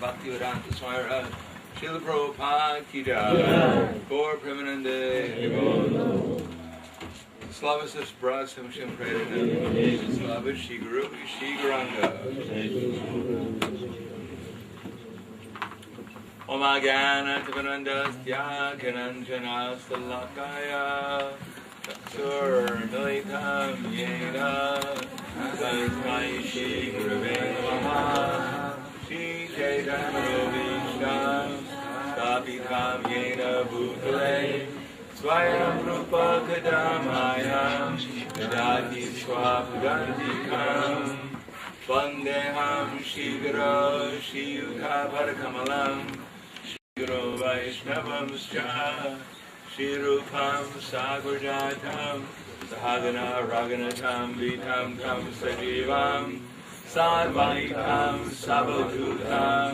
Bhaktivedanta Swami Srila Prabhupada ki jai. Gaur Prahladananda. Slava Sasbra Samshim Prahladananda. Slava Shri Guru Shri Guranga. Om Agana Tivanandastya Kananjana Salakaya Chaksur Militam Yena Tasmai Shri Gurave Namaha Shri Chaitanya Vishnu Stapitam Yena Bhutale Swayam Rupa Kadamayam Dadati Swapadantikam Vandeham Shri Guru Shri Yuddha Parakamalam Guru Vaishnavam Scha Shri Rupam Sagrajatam Sahagana Raganatam Vitam Tam Sajivam Sarvaitam Sabadhutam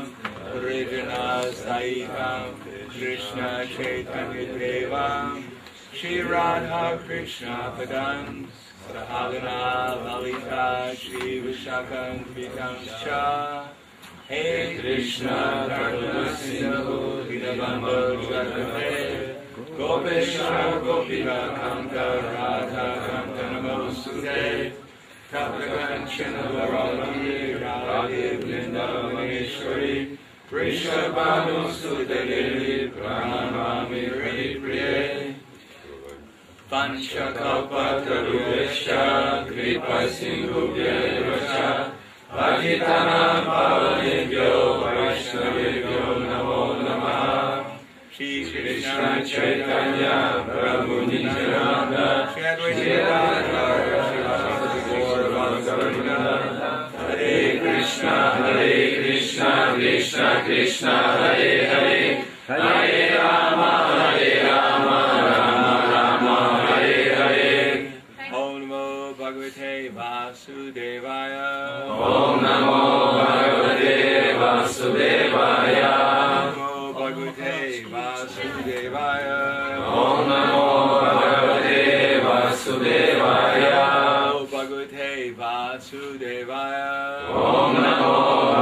Rijana Saitam Krishna Chaitanya Devam Shri Radha Krishna Padam Sahagana Lalita Shri Vishakam Vitam Cha Hey Krishna Karuna Sindhu Dinabamba Jatame Gopesha Gopika Kanta Radha Kanta Namosute Kapakanchana Varalami Radhe Vrindavaneshwari Vrishabhanu Sudadeli Pranamami Hripriye Panchakalpatarubhesha Kripa Sindhubhyeva Patitanam Pavanebhyo Vaishnavebhyo Namo Namaha Shri Krishna Chaitanya Prabhu Nityananda Shri Advaita Hare Krishna, Krishna Krishna, Hare Hare, Hare Rama, Rama Rama, Hare Hare. Om Namo Bhagavate Vasudevaya. Om Namo Bhagavate Vasudevaya. Om Namo Bhagavate Vasudevaya. Om Namo Bhagavate Vasudevaya. Bhagavate Vasudevaya. Om Namo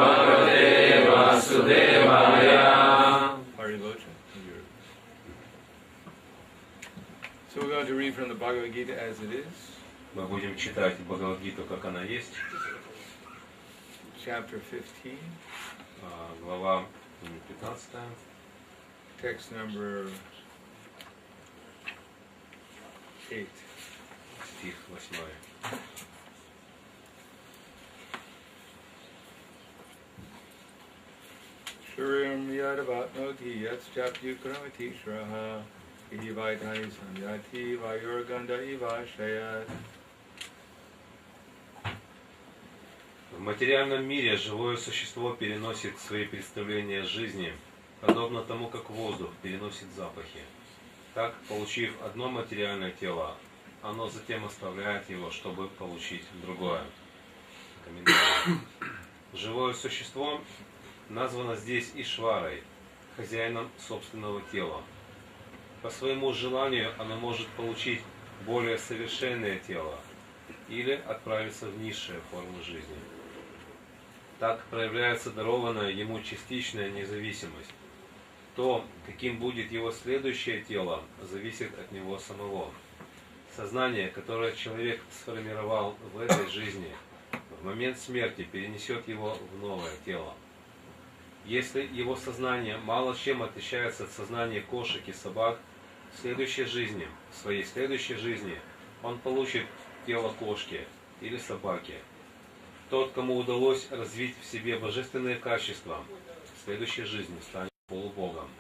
Bhagavate Vasudevaya. So we're going to read from the Bhagavad Gita as it is. Мы будем читать Бхагавад-гиту, как она есть. Chapter 15. Глава 15. Text number 8. Стих 8. Shurim yadavatnoti yatschapyukramati shraha ihivaitani samyati vayurganda ivashayat. В материальном мире живое существо переносит свои представления жизни, подобно тому, как воздух переносит запахи. Так, получив одно материальное тело, оно затем оставляет его, чтобы получить другое. Комментарий. Живое существо названо здесь Ишварой, хозяином собственного тела. По своему желанию оно может получить более совершенное тело или отправиться в низшие формы жизни. Так проявляется дарованная ему частичная независимость. То, каким будет его следующее тело, зависит от него самого. Сознание, которое человек сформировал в этой жизни, в момент смерти перенесет его в новое тело. Если его сознание мало чем отличается от сознания кошек и собак, в своей следующей жизни он получит тело кошки или собаки. Тот, кому удалось развить в себе божественные качества, в следующей жизни станет полубогом.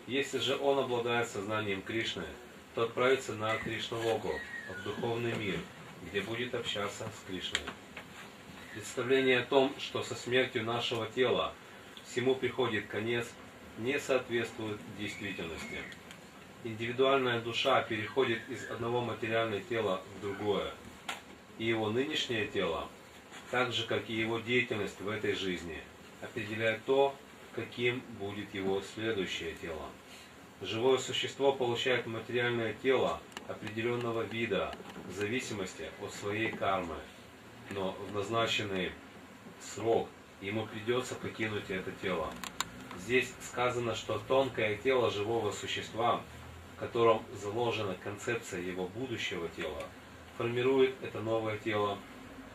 Если же он обладает сознанием Кришны, то отправится на Кришналоку, в духовный мир, где будет общаться с Кришной. Представление о том, что со смертью нашего тела всему приходит конец, не соответствует действительности. Индивидуальная душа переходит из одного материального тела в другое, и его нынешнее тело, так же как и его деятельность в этой жизни, определяет то, каким будет его следующее тело. Живое существо получает материальное тело определенного вида в зависимости от своей кармы, но в назначенный срок ему придется покинуть это тело. Здесь сказано, что тонкое тело живого существа, в котором заложена концепция его будущего тела, формирует это новое тело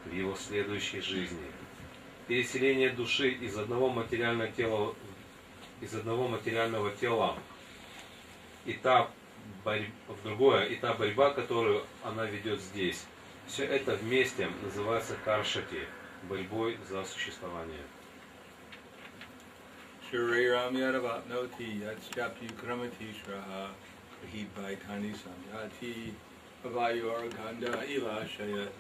в его следующей жизни. Переселение души из одного материального тела этап в другое, и та борьба, которую она ведет здесь, все это вместе называется каршати, борьбой за существование. Shriram yadavatnoti yatschapyukramati shraha ihivaitani samyati vayurganda ivashayat.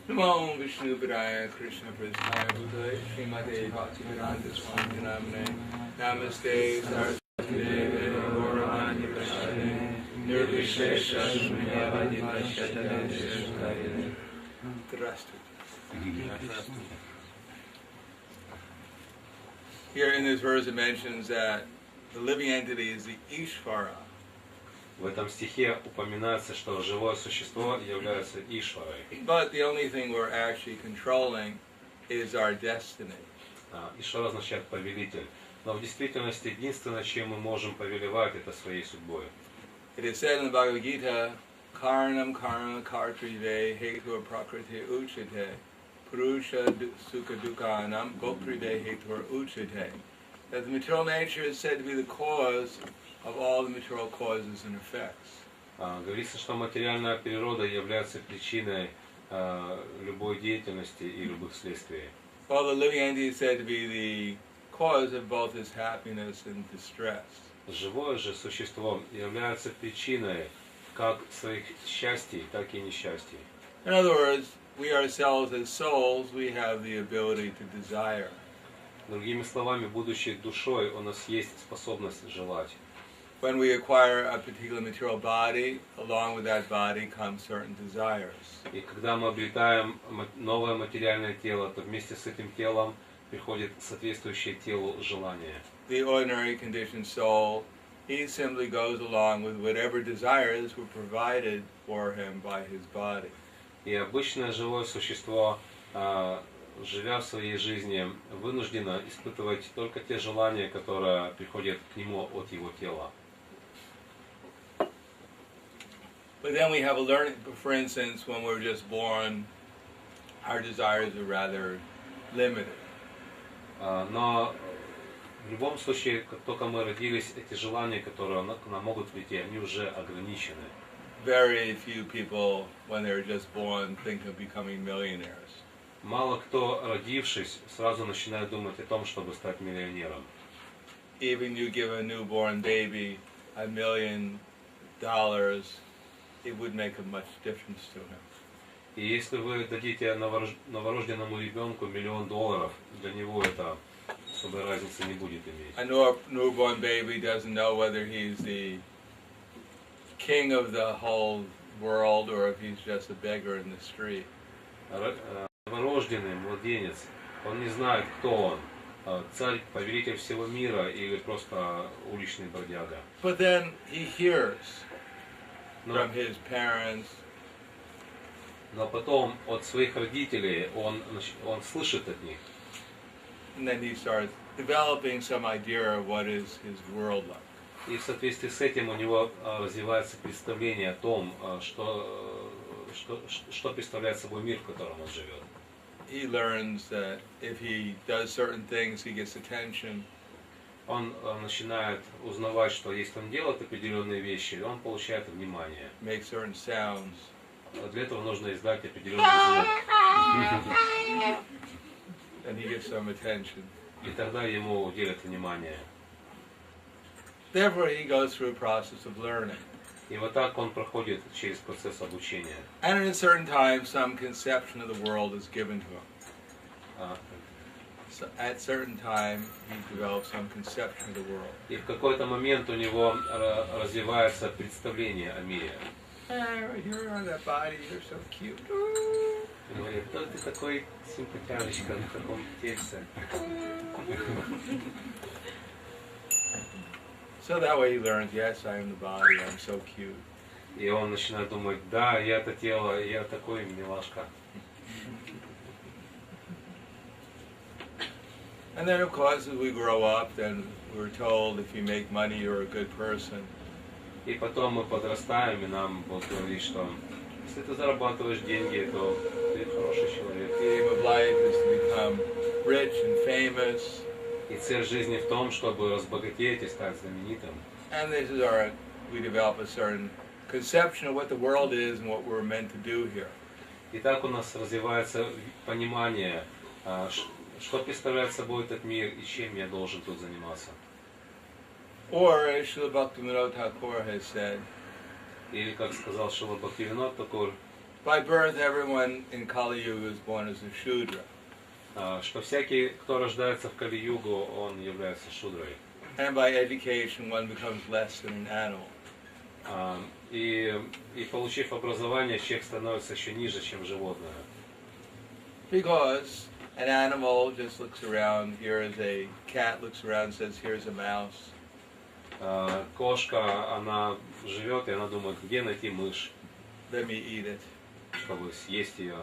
Namo Vishnu Padaya Krishna Prasthaya Bhutale Srimate Prahladananda Swami Namane Namaste Saraswati Deve Gauravani Prasthane Nirvishesha Shmiyavadi Pashatane Здравствуйте. Here in this verse it mentions that the living entity is the Ishvara. В этом стихе упоминается, что живое существо является Ишварой. But the only thing we're actually controlling is our destiny. Ишвара означает повелитель. Но в действительности единственное, чем мы можем повелевать, это своей судьбой. It is said in the Bhagavad Gita, Karanam karma kartrive hetur prakriti uchite purusha sukha dukhanam goprive hetur uchite. That the material nature is said to be the cause of all the material causes and effects. Говорится, что материальная природа является причиной любой деятельности и любых следствий. Well, the living entity is said to be the cause of both his happiness and distress. Живое же существо является причиной как своих счастий, так и несчастий. In other words, we ourselves as souls, we have the ability to desire. Другими словами, будучи душой, у нас есть способность желать. When we acquire a particular material body, along with that body come certain desires. И когда мы обретаем новое материальное тело, то вместе с этим телом приходит соответствующее телу желание. The ordinary conditioned soul, he simply goes along with whatever desires were provided for him by his body. И обычное живое существо, живя в своей жизни, вынуждено испытывать только те желания, которые приходят к нему от его тела. But then we have a learning, for instance, when we're just born, our desires are rather limited. Но в любом случае, как только мы родились, эти желания, которые к нам могут прийти, они уже ограничены. Very few people, when they're just born, think of becoming millionaires. Мало кто, родившись, сразу начинает думать о том, чтобы стать миллионером. Even you give a newborn baby $1 million, it would make a much difference to him. И если вы дадите новорожденному ребенку $1 миллион, для него это особой разницы не будет иметь. A newborn baby doesn't know whether he's the king of the whole world or if he's just a beggar in the street. Новорожденный младенец, он не знает, кто он, царь, повелитель всего мира или просто уличный бродяга. But then he hears from his parents. Но потом от своих родителей он слышит от них. And then he starts developing some idea of what is his world like. И в соответствии с этим у него развивается представление о том, что представляет собой мир, в котором он живет. He learns that if he does certain things, he gets attention. Он начинает узнавать, что если он делает определенные вещи, он получает внимание. Make certain sounds. Для этого нужно издать определенный звук. And he gets some attention. И тогда ему уделят внимание. Therefore, he goes through a process of learning. И вот так он проходит через процесс обучения. And at a certain time, some conception of the world is given to him. So at certain time, he develops some conception of the world. И в какой-то момент у него развивается представление о мире. Right here on that body, you're so cute. Он говорит, кто ты такой симпатяночка в таком тельце? So that way he learns, yes, I am the body, I'm so cute. И он начинает думать, да, я это тело, я такой милашка. And then, of course, as we grow up, then we're told if you make money, you're a good person. И потом мы подрастаем, и нам Бог говорит, что если ты зарабатываешь деньги, то ты хороший человек. The aim of life is to become rich and famous. И цель жизни в том, чтобы разбогатеть и стать знаменитым. And this is we develop a certain conception of what the world is and what we're meant to do here. И так у нас развивается понимание, что представляет собой этот мир и чем я должен тут заниматься. Or, as Srila Bhaktivinoda Thakur has said, Или, как сказал Шрила Бхактивинод Thakura, by birth everyone in Kali Yuga is born as a Shudra. Что всякий, кто рождается в Кали-югу, он является шудрой. And by education one becomes less than an animal. И получив образование, человек становится еще ниже, чем животное. Because An animal just looks around. Here is a cat looks around and says, "Here's a mouse." Кошка, она живет и она думает, где найти мышь, Let me eat it. чтобы съесть ее.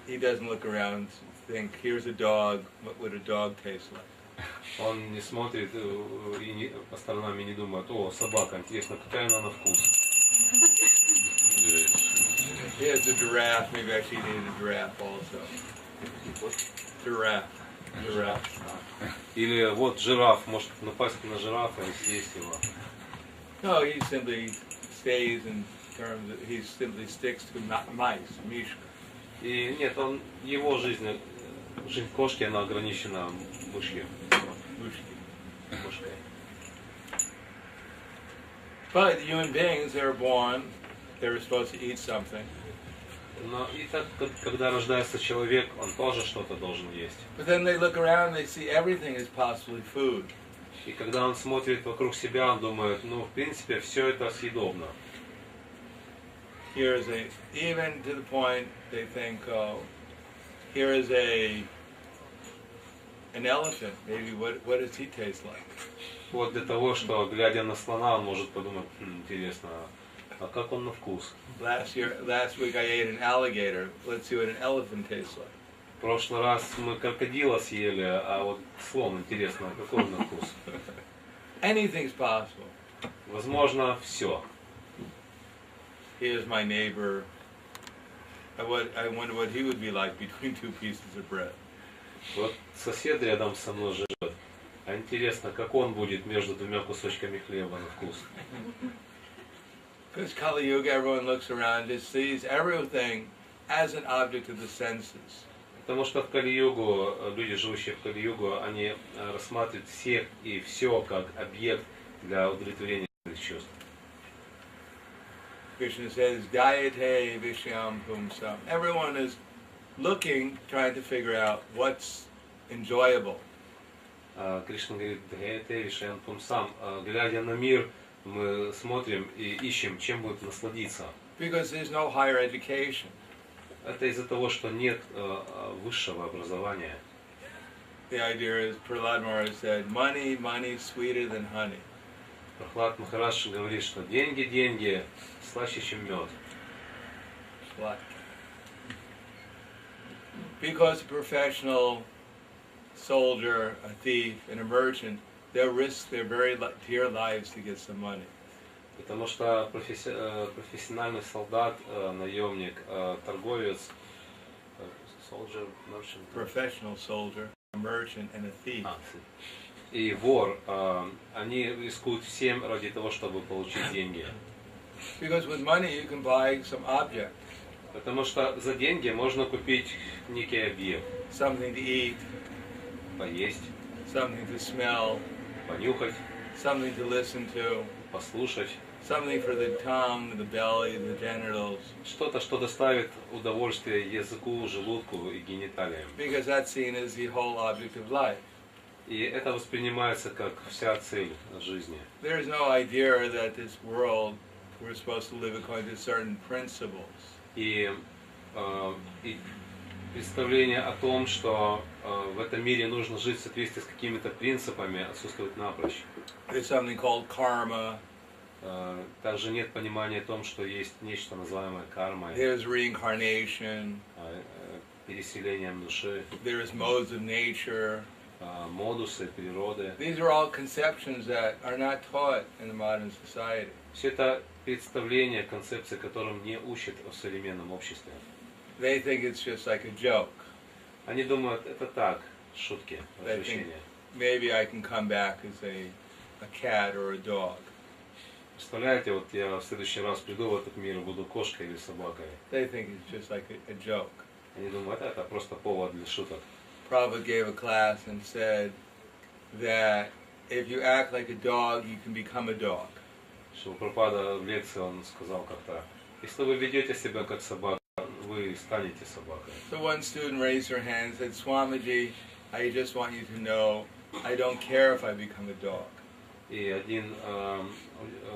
He doesn't look around and think, "Here's a dog. What would a dog taste like?" Он не смотрит по сторонам и не думает, о, собака, интересно, какая она на вкус. Here's a giraffe. Maybe I should eat a giraffe also. Giraffe. Или вот жираф, может напасть на жирафа и съесть его. No, he simply stays in terms of, he simply sticks to mice, mishka. И нет, его жизнь кошки, она ограничена мышью. Мышкой. But human beings, they're born, they're supposed to eat something. Но и так, когда рождается человек, он тоже что-то должен есть. But then they look around and they see everything is possibly food. И когда он смотрит вокруг себя, он думает, ну, в принципе, все это съедобно. Here is a, even to the point they think, oh, here is an elephant. Maybe what does he taste like? Вот для того, что, глядя на слона, он может подумать, интересно, а как он на вкус? Last week I ate an alligator. Let's see what an elephant tastes like. В прошлый раз мы крокодила съели, а вот слон, интересно, какой он на вкус? Anything's possible. Возможно, все. Here's my neighbor. I wonder what he would be like between two pieces of bread. Вот сосед рядом со мной живет. А интересно, как он будет между двумя кусочками хлеба на вкус? Because Kali Yuga, everyone looks around and sees everything as an object of the senses. Потому что в Кали-югу, люди, живущие в Кали-югу, они рассматривают всех и все как объект для удовлетворения своих чувств. Krishna says, Gayate Vishyam Pumsam. Everyone is looking, trying to figure out what's enjoyable. Кришна говорит, Гаяте Вишьям Пумсам. Глядя на мир, мы смотрим и ищем, чем будет насладиться. Because there's no higher education. Это из-за того, что нет высшего образования. The idea is, Prahladananda said, money sweeter than honey. Прахлад Махарадж говорит, что деньги слаще, чем мед. What? Because a professional soldier, a thief, and a merchant, they'll risk their very dear lives to get some money. Потому что профессиональный солдат, наемник, торговец, soldier, merchant, Professional soldier, a merchant, and a thief. И вор, они рискуют всем ради того, чтобы получить деньги. Because with money you can buy some object. Потому что за деньги можно купить некий объект. Something to eat. Поесть. Something to smell. Понюхать. Something to listen to. Послушать. Something for the tongue, the belly, the genitals. Что-то, что доставит удовольствие языку, желудку и гениталиям. Because that's seen as the whole object of life. И это воспринимается как вся цель жизни. There is no idea that this world we're supposed to live according to certain principles. И представление о том, что в этом мире нужно жить в соответствии с какими-то принципами, отсутствует напрочь. There's something called karma. Также нет понимания о том, что есть нечто называемое кармой, There's reincarnation. переселением души, There is modes of nature. модусы природы. These are all conceptions that are not taught in the modern society. Все это представления, концепции, которым не учат в современном обществе. They think it's just like a joke. Они думают, это так, шутки, They think развлечения. maybe I can come back as a cat or a dog. Представляете, вот я в следующий раз приду в этот мир и буду кошкой или собакой. They think it's just like a joke. Они думают, это просто повод для шуток. Prabhupada gave a class and said that if you act like a dog, you can become a dog. Прабхупада в лекции он сказал как-то, если вы ведете себя как собака, вы станете собакой. So one student raised her hand and said, Swamiji, I just want you to know, I don't care if I become a dog. И один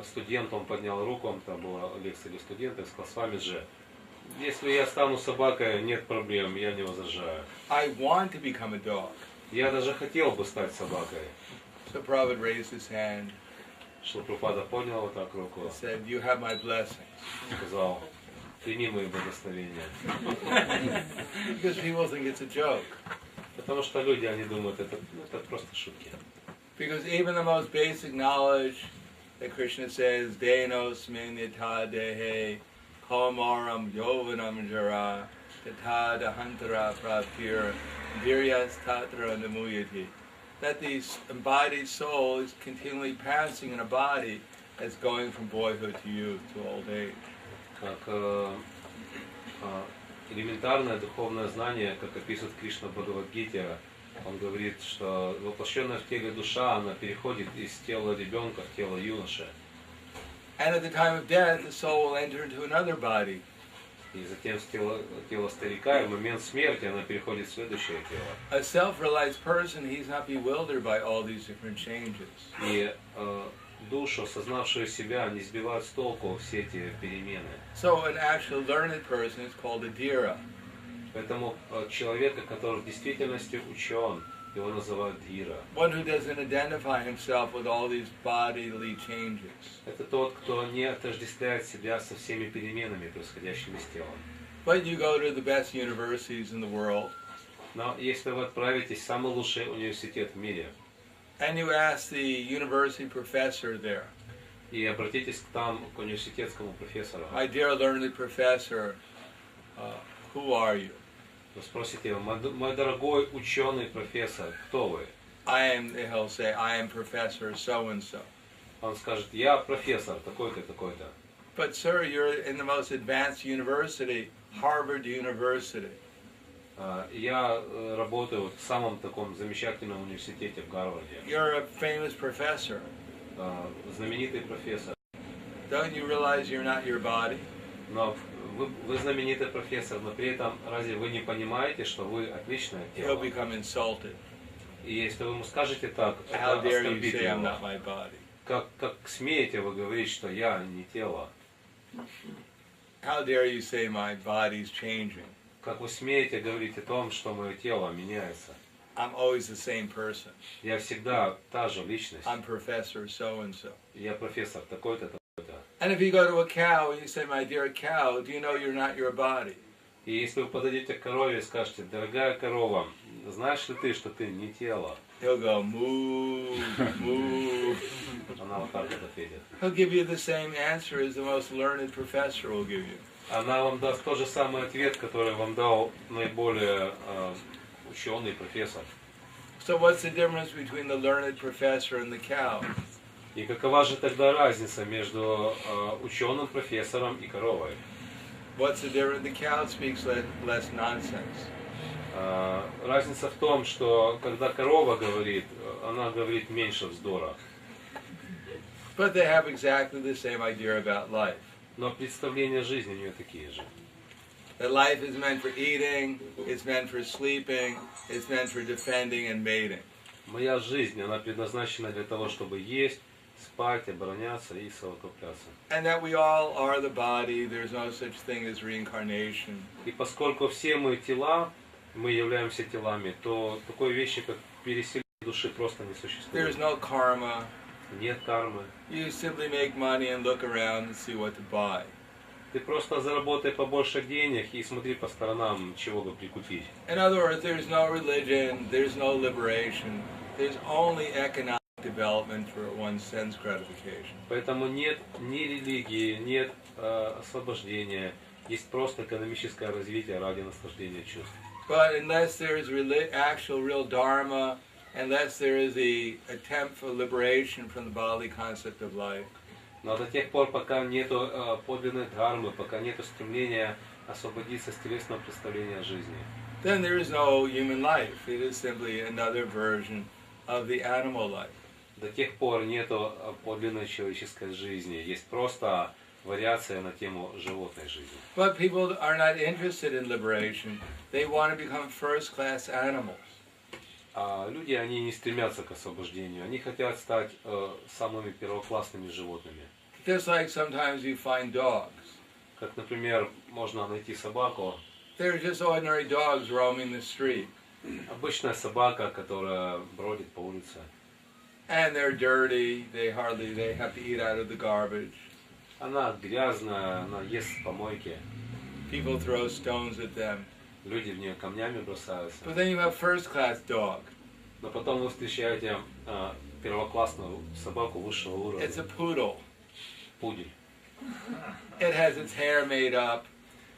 студент, он поднял руку, там была лекция для студента, и сказал, Свамиджи, Если я стану собакой, нет проблем, я не возражаю. I want to become a dog. Я даже хотел бы стать собакой. So Prabhupada raised his hand Что Прабхупада поднял вот так руку, and said, "You have my blessings." сказал, прими мои благословения. Because people think it's a joke. Потому что люди, они думают, это просто шутки. Because even the most basic knowledge that Krishna says, Denos minyata dehe, kaumaram yovanam jara, tata dahantara praptir, viryas tatra namuyati. That the embodied soul is continually passing in a body that's going from boyhood to youth to old age. Как элементарное духовное знание, как описывает Кришна в Бхагавад-гите, он говорит, что воплощенная в теле душа, она переходит из тела ребенка в тело юноши. And at the time of death, the soul will enter into another body. И затем с тела старика, и в момент смерти она переходит в следующее тело. A self-realized person, he's not bewildered by all these different changes. И душу, осознавшую себя, не сбивают с толку все эти перемены. So an actual learned person is called a dhira. Поэтому человека, который в действительности учен, его называют dhira. One who doesn't identify himself with all these bodily changes. Это тот, кто не отождествляет себя со всеми переменами, происходящими с телом. But you go to the best universities in the world, Но если вы отправитесь в самый лучший университет в мире, and you ask the university professor there, и обратитесь к университетскому профессору, my dear learned professor, who are you? вы спросите его, мой дорогой ученый профессор, кто вы? He'll say, I am professor so-and-so. Он скажет, я профессор такой-то, такой-то. But sir, you're in the most advanced university, Harvard University. Я работаю в самом таком замечательном университете в Гарварде. You're a famous professor. Знаменитый профессор. Don't you realize you're not your body? Но вы знаменитый профессор, но при этом разве вы не понимаете, что вы отличное He'll тело? become insulted. И если вы ему скажете так, How это dare you оскорбит say I'm его. not my body? Как смеете вы говорить, что я не тело? How dare you say my body's changing? Как вы смеете говорить о том, что мое тело меняется? I'm always the same person. Я всегда та же личность. I'm professor so-and-so. Я профессор такой-то, такой-то. And if you go to a cow and you say, my dear cow, do you know you're not your body? И если вы подойдете к корове и скажете, дорогая корова, знаешь ли ты, что ты не тело? He'll go, moo, moo. Она вот так вот ответит. He'll give you the same answer as the most learned professor will give you. Она вам даст тот же самый ответ, который вам дал наиболее ученый профессор. So what's the difference between the learned professor and the cow? И какова же тогда разница между ученым профессором и коровой? What's the difference? The cow speaks less nonsense. Разница в том, что когда корова говорит, она говорит меньше вздора. But they have exactly the same idea about life. Но представления жизни у нее такие же. That life is meant for eating, it's meant for sleeping, it's meant for defending and mating. Моя жизнь, она предназначена для того, чтобы есть, спать, обороняться и совокупляться. And that we all are the body, there's no such thing as reincarnation. И поскольку все мы тела, мы являемся телами, то такой вещи, как переселение души, просто не существует. There's no karma. Нет кармы. You simply make money and look around and see what to buy. Ты просто заработай побольше денег и смотри по сторонам, чего бы прикупить. In other words, there's no religion, there's no liberation, there's only economic development for one's sense gratification. Поэтому нет ни религии, нет освобождения, есть просто экономическое развитие ради наслаждения чувств. But unless there is actual real dharma, unless there is the attempt for liberation from the bodily concept of life, Но до тех пор, пока нету подлинной дхармы, пока нету стремления освободиться с телесного представления о жизни, then there is no human life. It is simply another version of the animal life. до тех пор нету подлинной человеческой жизни. Есть просто вариация на тему животной жизни. But people are not interested in liberation. They want to become first-class animals. А люди, они не стремятся к освобождению. Они хотят стать самыми первоклассными животными. Just like sometimes you find dogs. Как, например, можно найти собаку, They're just ordinary dogs roaming the street. обычная собака, которая бродит по улице. And they're dirty, they have to eat out of the garbage. Она грязная, она ест с помойки. People throw stones at them. Люди в нее камнями бросаются. But then you have first-class dog. Но потом вы встречаете первоклассную собаку высшего уровня. It's a poodle. Пудель. It has its hair made up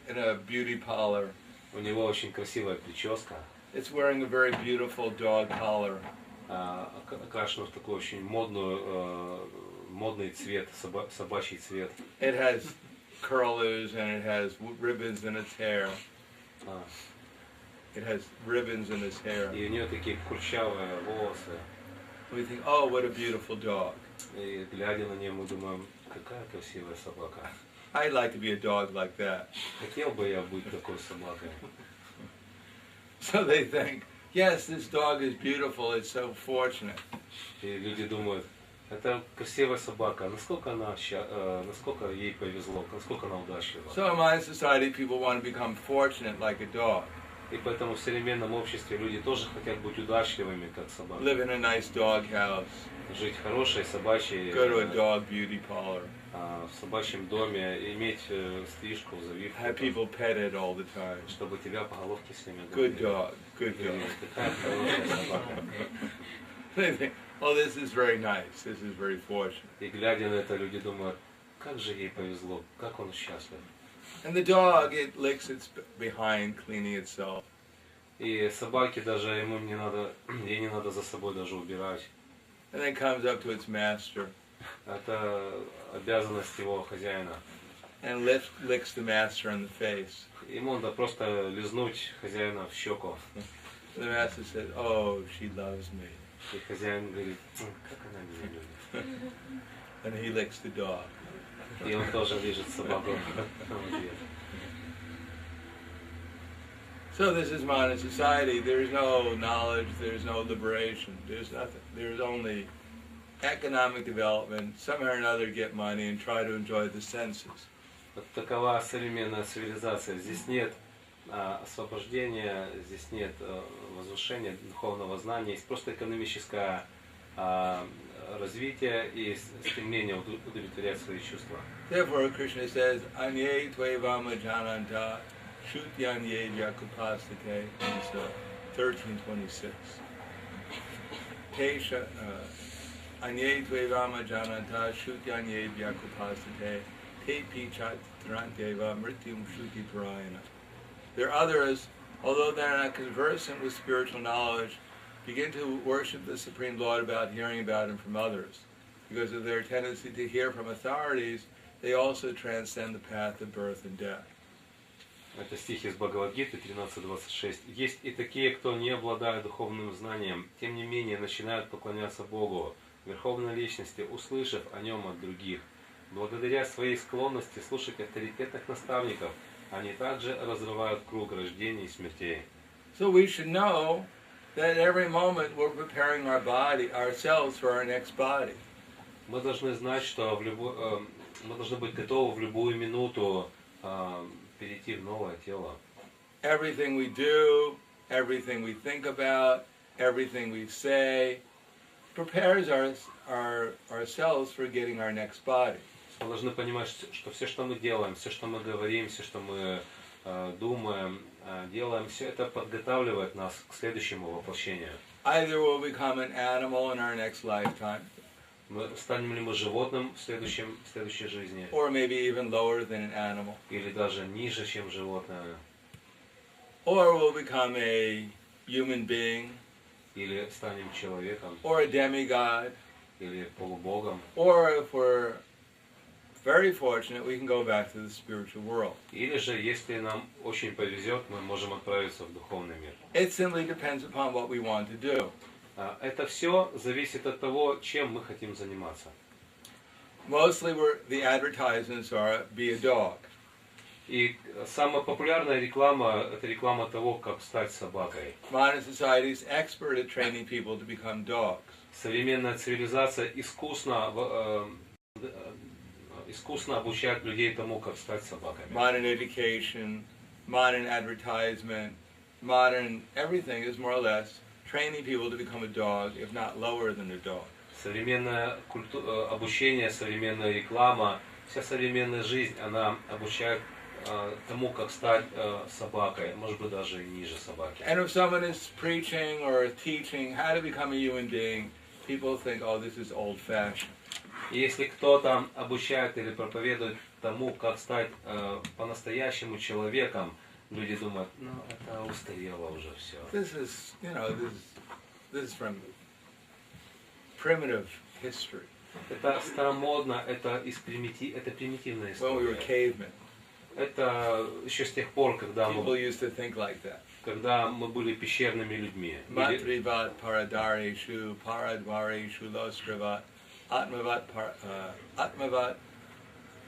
in a beauty parlor. У него очень красивая прическа. It's wearing a very beautiful dog collar. Окрашена в такой очень модный цвет, собачий цвет. It has curlers and it has ribbons in its hair. It has ribbons in its hair. И у нее такие курчавые волосы. We think, oh, what a beautiful dog. И глядя на нее, мы думаем, какая красивая собака. I'd like to be a dog like that. Хотел бы я быть такой собакой. So they think, yes, this dog is beautiful, it's so fortunate. И люди думают, это красивая собака, насколько ей повезло, насколько она удачлива. So in my society, people want to become fortunate like a dog. И поэтому в современном обществе люди тоже хотят быть удачливыми, как собака. Live in a nice dog house. Жить в хорошей собачьей, Go to a dog beauty parlor. в собачьем доме, иметь стрижку, завивку. Have people pet it all the time. Чтобы тебя по головке всеми Good dog, good dog. Какая хорошая собака. They think, oh, this is very nice, this is very fortunate. И глядя на это, люди думают, как же ей повезло, как он счастлив. And the dog, it licks its behind, cleaning itself. И собаке даже ей не надо за собой даже убирать. And then comes up to its master. Это обязанность его хозяина. And licks the master on the face. Ему надо просто лизнуть хозяина в щеку. The master says, oh, she loves me. И хозяин говорит, как она меня любит. And he licks the dog. И он тоже лижет собаку. So this is modern society. There's no knowledge, there's no liberation, there's nothing. There's only economic development, somehow or another get money and try to enjoy the senses. Вот такова современная цивилизация. Здесь нет освобождения, здесь нет возвышения духовного знания, есть просто экономическое развитие и стремление удовлетворять свои чувства. Therefore, Krishna says, Anye tvevama jananta shutyanye yakupastate, 1326. Tesha, Anye tvevama jananta shutyanye yakupastate, te pichat tranteva mrityum shuti parayana. There are others, although they're not conversant with spiritual knowledge, begin to worship the Supreme Lord without hearing about Him from others. Because of their tendency to hear from authorities, they also transcend the path of birth and death. Это стих из Бхагавад-гиты 13.26. Есть и такие, кто не обладает духовным знанием, тем не менее начинают поклоняться Богу, Верховной Личности, услышав о Нем от других. Благодаря своей склонности слушать авторитетных наставников, они также разрывают круг рождений и смертей. So we should know that at every moment we're preparing our body, ourselves for our next body. Мы должны знать, что мы должны быть готовы в любую минуту перейти в новое тело. Everything we do, everything we think about, everything we say, prepares ourselves for getting our next body. Мы должны понимать, что все, что мы делаем, все, что мы говорим, все, что мы думаем, делаем, все это подготавливает нас к следующему воплощению. Either we'll become an animal in our next lifetime, Станем ли мы животным в следующей жизни? or maybe even lower than an animal, Или даже ниже, чем животное? or we'll become a human being, Или станем человеком? or a demigod, Или полубогом? or if we're very fortunate, we can go back to the spiritual world. Или же, если нам очень повезет, мы можем отправиться в духовный мир. It simply depends upon what we want to do. Это все зависит от того, чем мы хотим заниматься. Mostly the advertisements are be a dog. И самая популярная реклама – это реклама того, как стать собакой. Modern society is expert at training people to become dogs. Современная цивилизация искусно искусно обучают людей тому, как стать собаками. Modern education, modern advertisement, modern everything is more or less training people to become a dog, if not lower than a dog. Современное обучение, современная реклама, вся современная жизнь, она обучает тому, как стать собакой, может быть, даже и ниже собаки. And if someone is preaching or teaching how to become a human being, people think, oh, this is old-fashioned. И если кто-то обучает или проповедует тому, как стать по-настоящему человеком, люди думают, ну, это устарело уже все. This is, you know, this is from primitive history. Это старомодно, это примитивная When we were история. cavemen, Это еще с тех пор, когда people used to think like that. мы были пещерными людьми. Matrivat paradareshu paradvareshu lostravat atmavat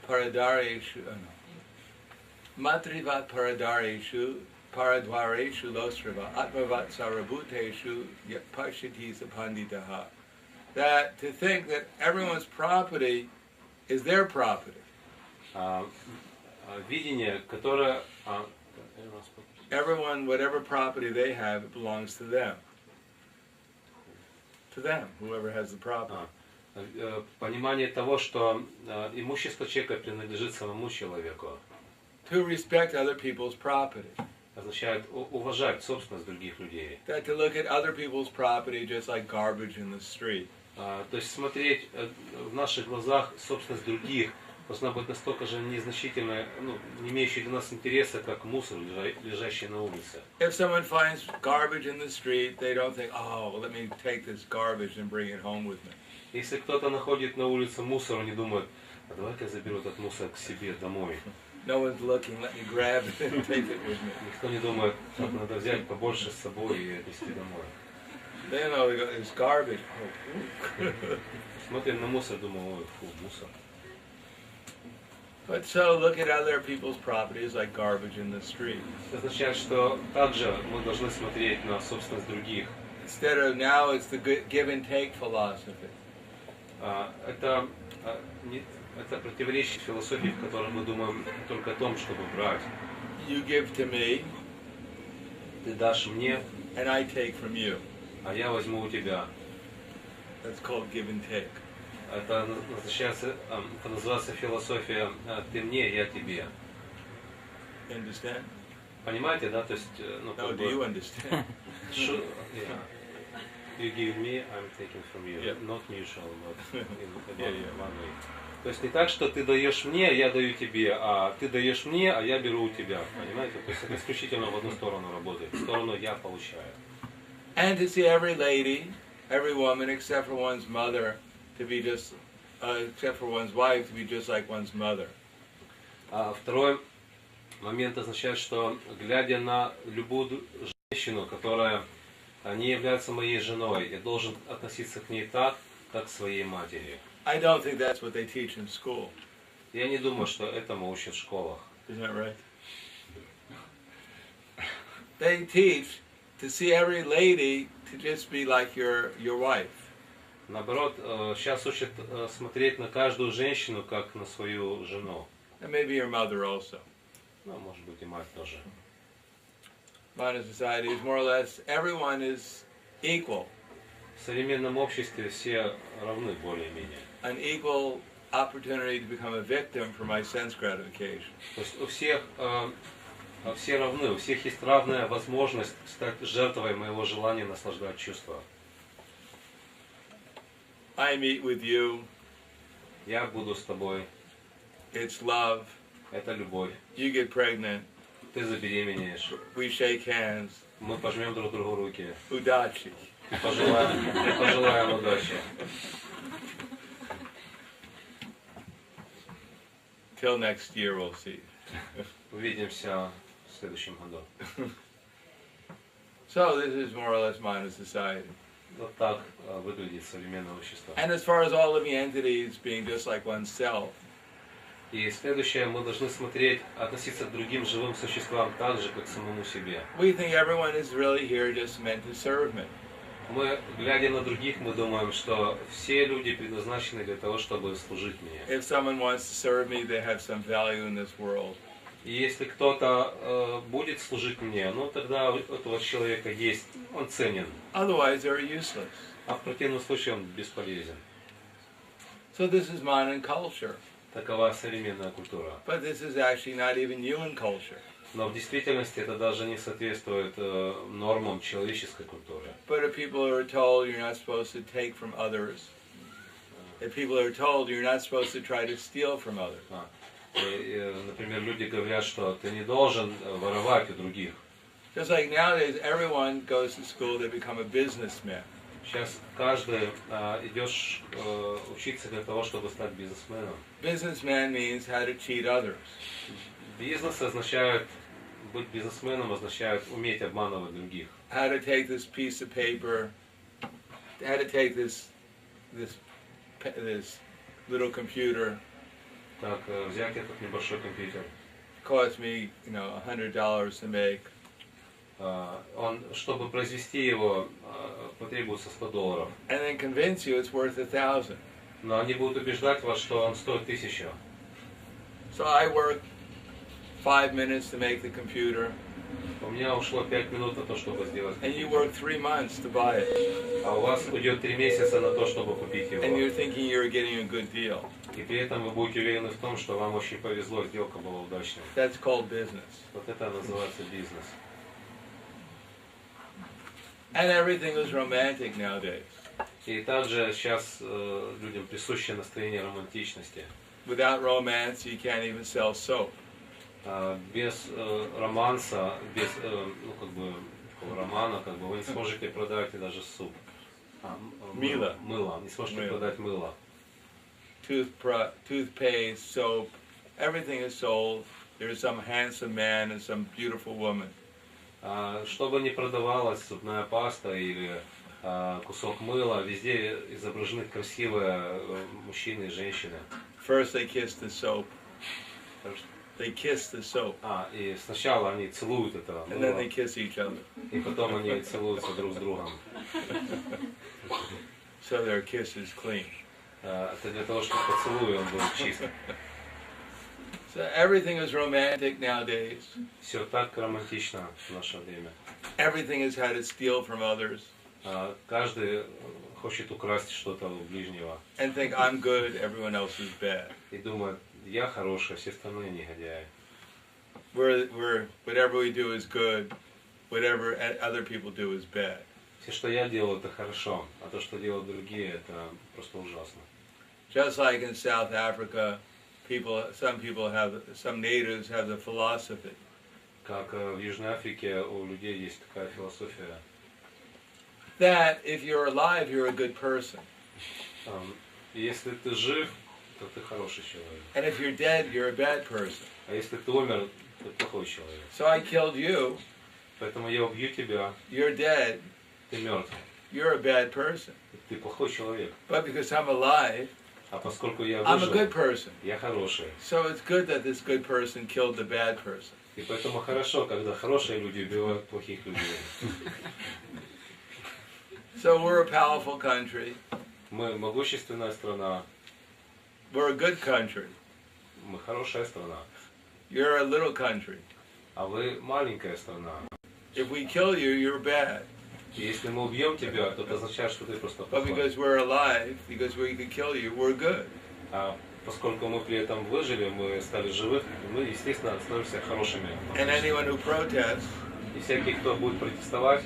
paradareshu Matrivat paradareshu paradvareshu lostravat atmavat sarabhuteshu pashiti sapanditaha. That to think that everyone's property is their property. Видение, которое... Everyone, whatever property they have, it belongs to them. To them, whoever has the property. Понимание того, что имущество человека принадлежит самому человеку. To respect other people's property. Означает уважать собственность других людей. That to look at other people's property just like garbage in the street. То есть смотреть в наших глазах собственность других должна быть настолько же незначительная, не имеющая для нас интереса, как мусор, лежащий на улице. If someone finds garbage in the street, they don't think, oh, well, let me take this garbage and bring it home with me. Если кто-то находит на улице мусор, он не думает, а давай-ка я заберу этот мусор к себе домой. No one's looking, let me grab it and take it with me. Никто не думает, что надо взять побольше с собой и отнести домой. They know it's garbage. Смотрим на мусор, думаю, ой, фу, мусор. But so look at other people's properties like garbage in the street. Это означает, что также мы должны смотреть на собственность других. Instead of now, it's the give and take philosophy. Это противоречит философии, в которой мы думаем только о том, чтобы брать. You give to me, Ты дашь мне, and I take from you. а я возьму у тебя. That's called give and take. Это называется философия «ты мне, я тебе». Understand? Понимаете, да? То есть, No, do you understand? You give me, I'm taking from you. Yeah. Not mutual, but in Yeah. one way. То есть не так, что ты даешь мне, я даю тебе, а ты даешь мне, а я беру у тебя. Понимаете? То есть это исключительно в одну сторону работает. В сторону я получаю. And to see every lady, every woman, except for one's mother, to be just, except for one's wife, to be just like one's mother. Второй момент означает, что глядя на любую женщину, которая не является моей женой, я должен относиться к ней так, как к своей матери. I don't think that's what they teach in school. Я не думаю, что этому учат в школах. Isn't that right? They teach to see every lady to just be like your wife. Наоборот, сейчас учат смотреть на каждую женщину, как на свою жену. And maybe your mother also. Ну, может быть, и мать тоже. Modern society is more or less, everyone is equal. В современном обществе все равны более-менее. An equal opportunity to become a victim for my sense gratification. То есть у всех все равны, у всех есть равная возможность стать жертвой моего желания наслаждать чувства. I meet with you. Я буду с тобой. It's love. Это любовь. You get pregnant. Ты забеременеешь. We shake hands. Мы пожмем друг другу руки. Udachi. Пожелаем удачи. Till next year we'll see. Увидимся в следующем году. So this is more or less modern society. Вот так выглядит современное общество. And as far as all living entities being just like oneself, И следующее, мы должны смотреть, относиться к другим живым существам так же, как к самому себе. we think everyone is really here just meant to serve me. Мы, глядя на других, мы думаем, что все люди предназначены для того, чтобы служить мне. If someone wants to serve me, they have some value in this world. И если кто-то будет служить мне, ну тогда у этого человека есть, он ценен. Otherwise, they're useless. А в противном случае он бесполезен. So this is modern culture. Такова современная культура. But this is actually not even human culture. Но в действительности это даже не соответствует нормам человеческой культуры. But if people are told you're not supposed to take from others, if people are told you're not supposed to try to steal from others. Например, люди говорят, что ты не должен воровать у других. Just like nowadays, everyone goes to school to become a businessman. Сейчас каждый идет учиться для того, чтобы стать бизнесменом. Businessman means how to cheat others. Бизнес означает, быть бизнесменом означает уметь обманывать других. How to take this piece of paper, how to take this little computer. Так, взять этот небольшой компьютер. Cost me, $100 to make. Чтобы произвести его, потребуется $100. And then convince you it's worth 1,000. Но они будут убеждать вас, что он стоит 1000. So I work 5 minutes to make the computer. У меня ушло 5 минут на то, чтобы сделать. And you work 3 months to buy it. А у вас уйдет 3 месяца на то, чтобы купить его. And you're thinking you're getting a good deal. И при этом вы будете уверены в том, что вам очень повезло, сделка была удачной. That's called business. Вот это называется бизнес. And everything is romantic nowadays. И также сейчас людям присуще настроение романтичности. Without romance, you can't even sell soap. Без романса, без романа, вы не сможете продать даже суп. Мыло. Мыло. Не сможете продать мыло. Toothpaste, soap, everything is sold. There's some handsome man and some beautiful woman. Что бы ни продавалось, зубная паста или кусок мыла, везде изображены красивые мужчины и женщины. First they kiss the soap. They kiss the soap. И сначала они целуют это And then they kiss each other. И потом они целуются друг с другом. So their kiss is clean. Это для того, чтобы поцелуй он был чист. So everything is romantic nowadays. Все так романтично в наше время. Everything is how to steal from others. Каждый хочет украсть что-то у ближнего. And think I'm good, everyone else is bad. И думает, я хороший, все остальные негодяи. Whatever we do is good, whatever other people do is bad. Все, что я делаю, это хорошо, а то, что делают другие, это просто ужасно. Just like in South Africa, some natives have the philosophy. Как в Южной Африке у людей есть такая философия. That if you're alive, you're a good person. Если ты жив, то ты хороший человек. And if you're dead, you're a bad person. А если ты умер, ты плохой человек. So I killed you. Поэтому я убью тебя. You're dead. Ты мертв. You're a bad person. Ты плохой человек. But because I'm alive, А поскольку я I'm a выжил, good person. я хороший. So it's good that this good person killed the bad person. И поэтому хорошо, когда хорошие люди убивают плохих людей. So we're a powerful country. Мы могущественная страна. We're a good country. Мы хорошая страна. You're a little country. А вы маленькая страна. If we kill you, you're bad. И если мы убьем тебя, то это означает, что ты просто But плохой. because we're alive, because we could kill you, we're good. А поскольку мы при этом выжили, мы стали живы, мы, естественно, становимся хорошими. And anyone who protests, И всякие, кто будет протестовать,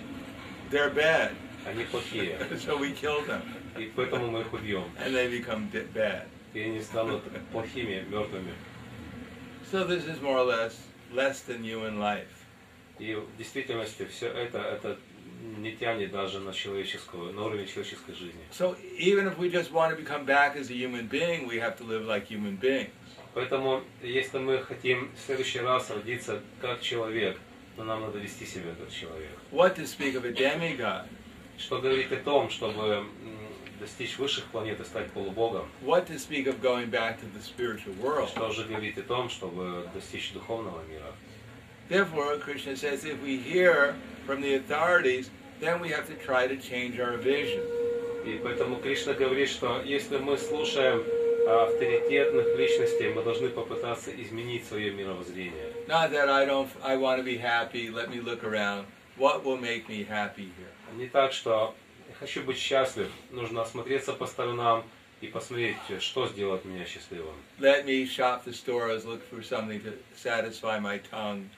they're bad. они плохие. So we kill them. И поэтому мы их убьем. And they become bad. И они станут плохими, мертвыми. So this is more or less than human life. И в действительности все это не тянет даже на уровень человеческой жизни. So even if we just want to become back as a human being, we have to live like human beings. Поэтому, если мы хотим в следующий раз родиться как человек, то нам надо вести себя как человек. What to speak of a demigod? Что говорить о том, чтобы достичь высших планет и стать полубогом? What to speak of going back to the spiritual world? Что же говорить о том, чтобы достичь духовного мира? Therefore, Krishna says, if we hear from the authorities then we have to try to change our vision. И поэтому Кришна говорит, что если мы слушаем авторитетных личностей, мы должны попытаться изменить свое мировоззрение. Not that I want to be happy, let me look around. What will make me happy here? Не так, что я хочу быть счастлив, нужно осмотреться по сторонам и посмотреть, что сделает меня счастливым. Let me shop the stores, look for something to satisfy my tongue.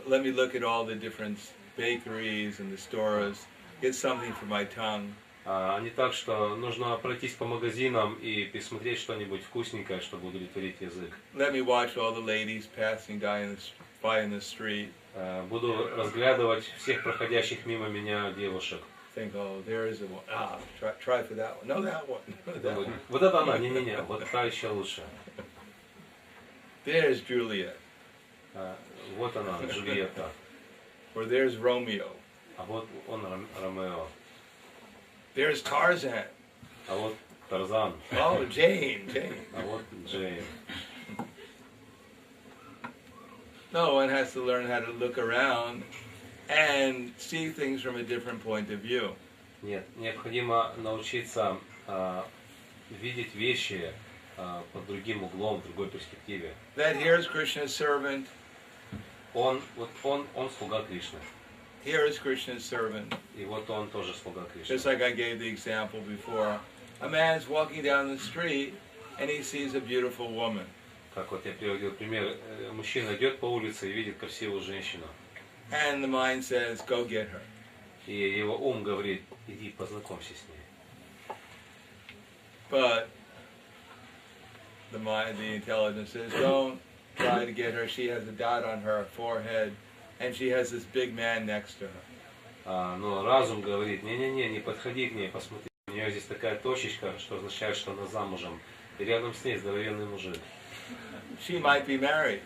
Let me look at all the different bakeries and the stores, get something for my tongue. А не так, что нужно пройтись по магазинам и присмотреть что-нибудь вкусненькое, чтобы удовлетворить язык. Let me watch all the ladies passing by in the street. Буду разглядывать всех проходящих мимо меня девушек. Think, oh, there is a one. Try for that one. No, that one. That one. Вот это она, не-не-не, вот та еще лучше. There's Juliet. Вот она, Джульетта. Or there's Romeo. А вот он, Ромео. There's Tarzan. А вот Тарзан. Oh, Jane. А вот Джейн. No, one has to learn how to look around and see things from a different point of view. Нет, необходимо научиться видеть вещи под другим углом, в другой перспективе. That here is Krishna's servant. Он слуга Кришны. Here is Krishna's servant. И вот он тоже слуга Кришны. Just like I gave the example before. A man is walking down the street and he sees a beautiful woman. Как вот я приводил пример, мужчина идет по улице и видит красивую женщину. And the mind says, go get her. И его ум говорит, иди познакомься с ней. But the mind, the intelligence says, don't try to get her. She has a dot on her forehead and she has this big man next to her. Но разум говорит, не подходи к ней, посмотри, у нее здесь такая точечка, что означает, что она замужем. И рядом с ней здоровенный мужик. She might be married.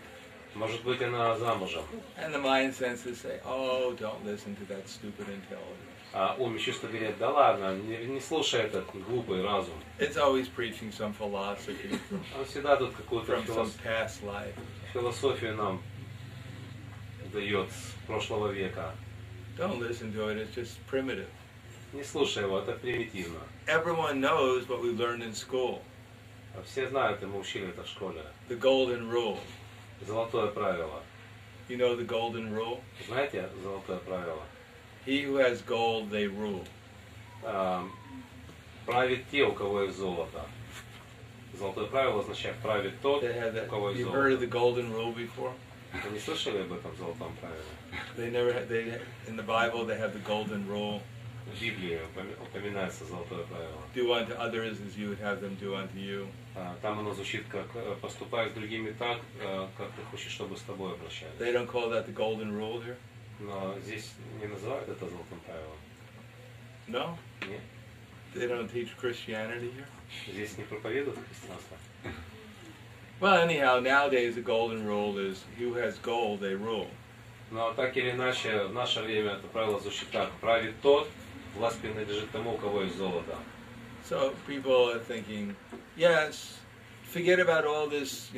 Может быть, она замужем. And the mind senses say, oh, don't listen to that stupid intelligence. А ум и чувства говорят, да ладно, не слушай этот глупый разум. It's always preaching some philosophy Он всегда тут какую-то from some past life. философию нам дает с прошлого века. Don't listen to it, it's just primitive. Не слушай его, это примитивно. Everyone knows what we learned in school. Все знают, и мы учили это в школе. The golden rule. Золотое правило. You know the golden rule? Знаете золотое правило? He who has gold, they rule. Правит те, у кого есть золото. Золотое правило означает правит тот, у кого есть You've heard of золото. the golden rule before? Вы не слышали об этом золотом правиле? In the Bible they have the golden rule. В Библии упоминается золотое правило. Do unto others as you would have them do unto you. Там оно звучит как поступай с другими так, как ты хочешь, чтобы с тобой обращались. They don't call that the golden rule here? Но здесь не называют это золотым правилом. No? Нет. They don't teach Christianity here? Здесь не проповедуют христианство. Well, anyhow, nowadays the golden rule is who has gold, they rule. Но так или иначе, в наше время это правило звучит так. Правит тот, власть принадлежит тому, у кого есть золото. So people are thinking, yes, forget about all this,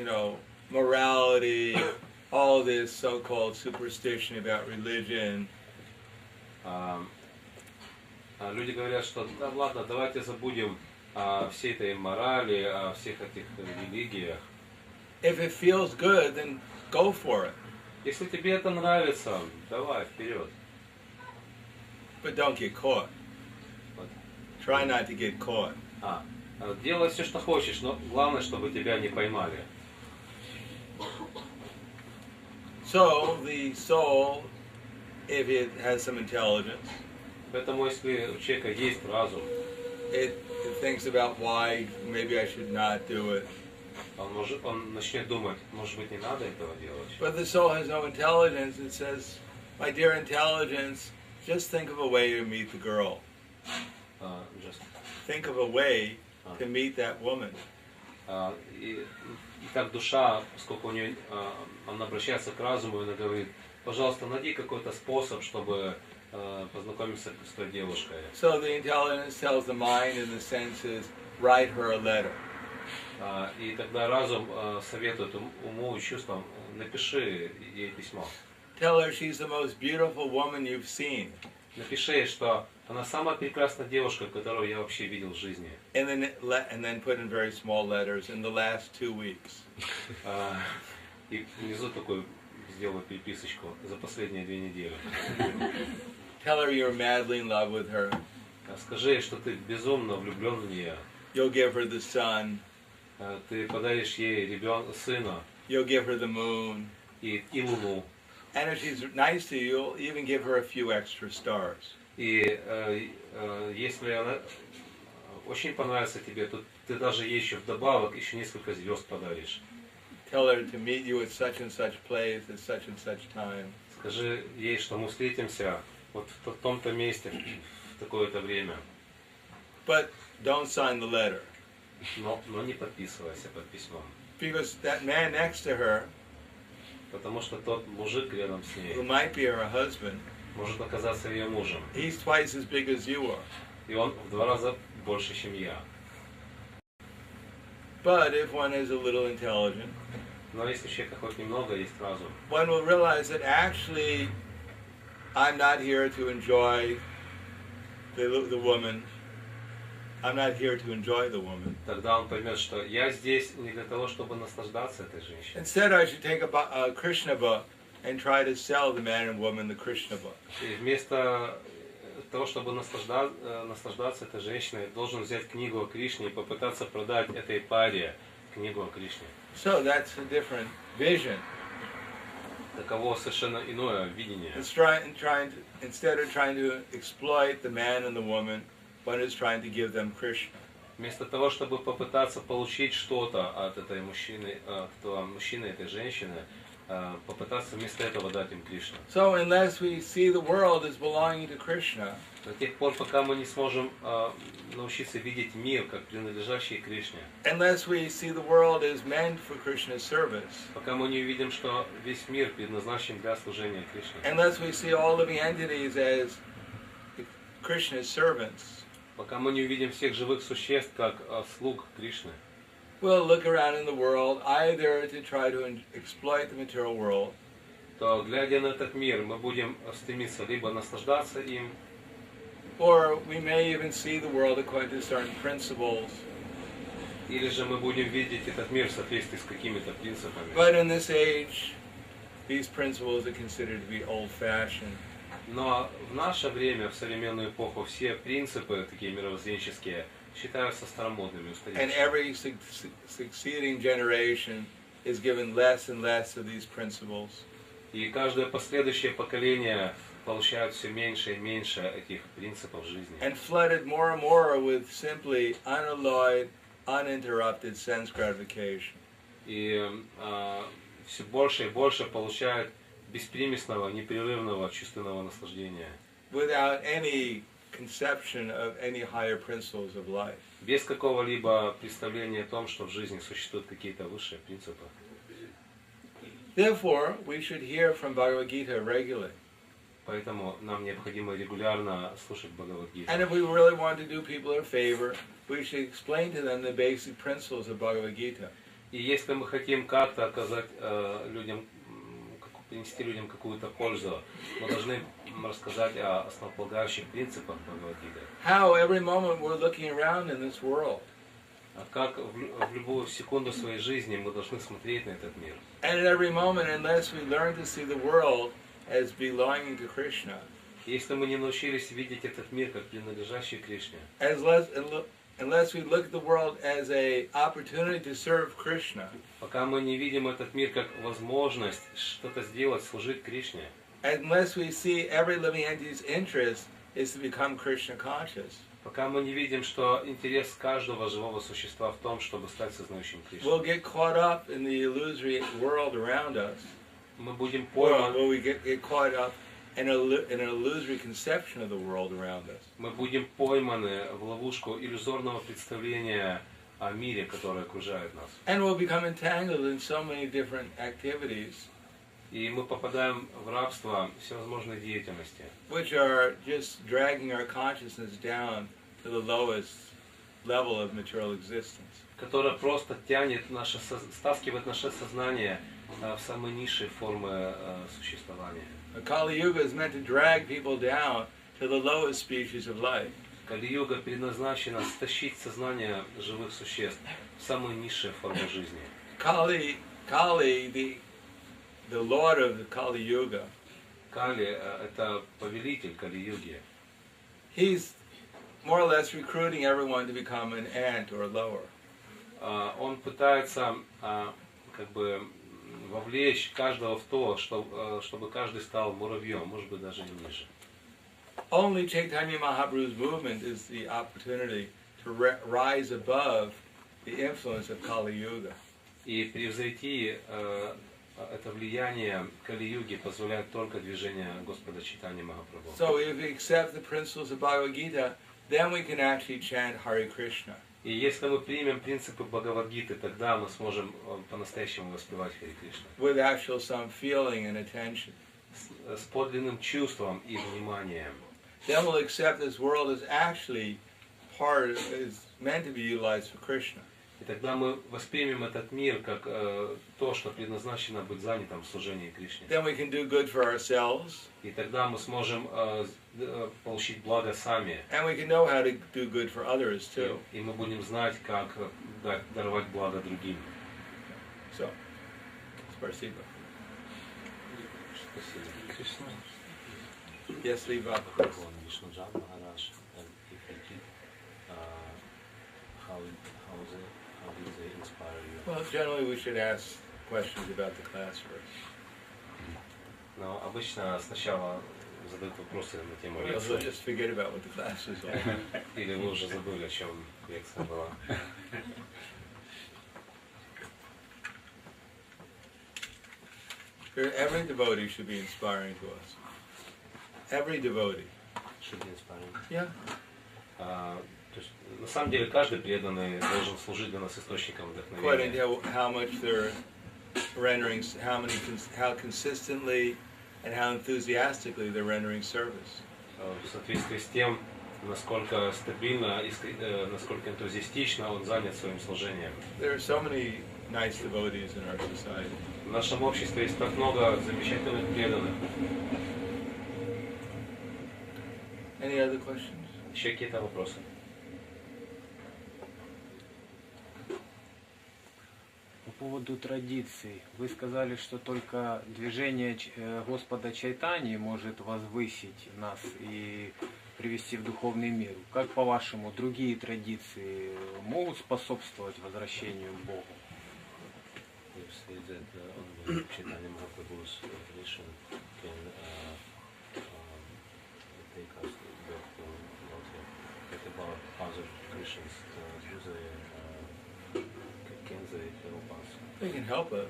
morality, all this so-called superstition about religion. Люди говорят, что да ладно, давайте забудем о всей этой морали, о всех этих религиях. If it feels good, then go for it. Если тебе это нравится, давай, вперед. But don't get caught. Try not to get caught. Делай все, что хочешь, но главное, чтобы тебя не поймали. So the soul, if it has some intelligence, Поэтому, если у человека есть разум, it thinks about why maybe I should not do it. он начнет думать, может быть, не надо этого делать. But the soul has no intelligence. It says, my dear intelligence, just think of a way to meet the girl. Think of a way to meet that woman. И так душа, поскольку она обращается к разуму, она говорит, пожалуйста, найди какой-то способ, чтобы познакомиться с той девушкой. So the intelligence tells the mind and the senses, write her a letter. И тогда разум советует уму и чувствам, напиши ей письмо. Tell her she's the most beautiful woman you've seen. Напиши, что она самая прекрасная девушка, которую я вообще видел в жизни. And then put in very small letters, in the last 2 weeks. И внизу такой сделаю переписочку за последние 2 недели. Tell her you're madly in love with her. Скажи ей, что ты безумно влюблен в нее. You'll give her the sun. Ты подаришь ей сына. You'll give her the moon. И луну. And if she's nice to you, you'll even give her a few extra stars. И если она очень понравится тебе, то ты даже ей еще вдобавок еще несколько звезд подаришь. Tell her to meet you at such and such place at such and such time. Скажи ей, что мы встретимся вот в том-то месте в такое-то время. But don't sign the letter. Но не подписывайся под письмом. Because that man next to her, потому что тот мужик рядом с ней, who might be her husband, может оказаться ее мужем. He's twice as big as you are. И он в 2 раза больше, чем я. But if one is a little intelligent, но если у человека хоть немного есть разум, one will realize that actually I'm not here to enjoy the woman. I'm not here to enjoy the woman. Тогда он поймет, что я здесь не для того, чтобы наслаждаться этой женщиной. Instead, I should take a Krishna book and try to sell the man and woman the Krishna book. И вместо того, чтобы наслаждаться этой женщиной, я должен взять книгу о Кришне и попытаться продать этой паре книгу о Кришне. So that's a different vision. Таково совершенно иное видение. Instead of trying to exploit the man and the woman, one is trying to give them Krishna. Вместо того, чтобы попытаться получить что-то от этой мужчины, от этого мужчины, этой женщины, попытаться вместо этого дать им Кришну. So unless we see the world as belonging to Krishna, до тех пор, пока мы не сможем научиться видеть мир как принадлежащий Кришне, unless we see the world as meant for Krishna's service, пока мы не увидим, что весь мир предназначен для служения Кришне, unless we see all living entities as Krishna's servants, пока мы не увидим всех живых существ как слуг Кришны, we'll look around in the world either to try to exploit the material world, то, глядя на этот мир, мы будем стремиться либо наслаждаться им, or we may even see the world according to certain principles. Или же мы будем видеть этот мир в соответствии с какими-то принципами. But in this age, these principles are considered to be old-fashioned. Но в наше время, в современную эпоху, все принципы, такие мировоззренческие, считаются старомодными, устаревшими. And every succeeding generation is given less and less of these principles. И каждое последующее поколение получают все меньше и меньше этих принципов жизни. And flooded more and more with simply unalloyed, uninterrupted sense gratification. И все больше и больше получают беспримесного, непрерывного чувственного наслаждения. Without any conception of any higher principles of life. Без какого-либо представления о том, что в жизни существуют какие-то высшие принципы. Therefore, we should hear from Bhagavad Gita regularly. Поэтому нам необходимо регулярно слушать Бхагавад-гиту. And if we really want to do people a favor, we should explain to them the basic principles of Bhagavad Gita. И если мы хотим как-то оказать людям, принести людям какую-то пользу, мы должны рассказать о основополагающих принципах Бхагавад-гиты. How every moment we're looking around in this world. Как в любую секунду своей жизни мы должны смотреть на этот мир. And at every moment, unless we learn to see the world as belonging to Krishna. Если мы не научились видеть этот мир как принадлежащий Кришне, unless we look at the world as a opportunity to serve Krishna. Пока мы не видим этот мир как возможность что-то сделать, служить Кришне. Unless we see every living entity's interest is to become Krishna conscious. Пока мы не видим, что интерес каждого живого существа в том, чтобы стать сознающим Кришну. We'll get caught up in the illusory world around us. Мы будем пойманы. We get caught up in an illusory conception of the world around us. Мы будем пойманы в ловушку иллюзорного представления о мире, который окружает нас. And we'll become entangled in so many different activities. И мы попадаем в рабство всевозможной деятельности, which are just dragging our consciousness down to the lowest level of material existence. которая просто стаскивает наше сознание в самые низшие формы существования. Kali Yuga is meant to drag people down to the lowest species of life. Кали-юга предназначена стащить сознание живых существ в самые низшие формы жизни. Kali, the lord of the Kali Yuga, Кали – это повелитель Кали-юги. he's more or less recruiting everyone to become an ant or lower. Он пытается как бы вовлечь каждого в то, чтобы каждый стал муравьем, может быть, даже и ниже. Only Chaitanya Mahaprabhu's movement is the opportunity to rise above the influence of Kali Yuga. И превзойти это влияние Кали-юги позволяет только движение Господа Чайтаньи Махапрабху. So if we accept the principles of Bhagavad Gita, then we can actually chant Hare Krishna. И если мы примем принципы Бхагавад-гиты, тогда мы сможем по-настоящему воспевать Харе Кришна. With actual some feeling and attention. С подлинным чувством и вниманием. Then we'll accept this world is actually is meant to be utilized for Krishna. И тогда мы воспримем этот мир как то, что предназначено быть занятым в служении Кришне. Then we can do good for ourselves. И тогда мы сможем получить благо сами. And we can know how to do good for others too. И мы будем знать, как даровать благо другим. So, спасибо. Спасибо. Yes, leave up. How did they inspire you? Well, generally we should ask questions about the class first. Но обычно сначала задают вопросы на тему We'll лекции. just forget about what the class is all. Или вы уже забыли, о чем лекция была. Every devotee should be inspiring to us. Every devotee. Should be inspiring. Yeah. То есть, на самом деле каждый преданный должен служить для нас источником According вдохновения. to how much they're rendering, how consistently and how enthusiastically they're rendering service. В соответствии с тем, насколько стабильно и насколько энтузиастично он занят своим служением. There are so many nice devotees in our society. В нашем обществе есть так много замечательных преданных. Any other questions? Еще какие-то вопросы? По поводу традиций. Вы сказали, что только движение Господа Чайтаньи может возвысить нас и привести в духовный мир. Как по-вашему, другие традиции могут способствовать возвращению к Богу? They can help us.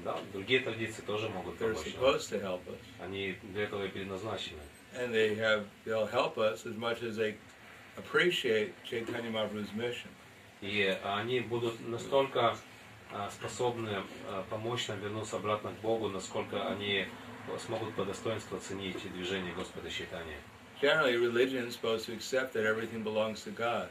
Да, другие традиции тоже могут They're помочь нам. supposed to help us. Они для этого и предназначены. And they'll help us as much as they appreciate Chaitanya Mahaprabhu's mission. И они будут настолько способны помочь нам вернуться обратно к Богу, насколько они смогут по достоинству оценить движение Господа Чайтаньи. Generally, religion is supposed to accept that everything belongs to God.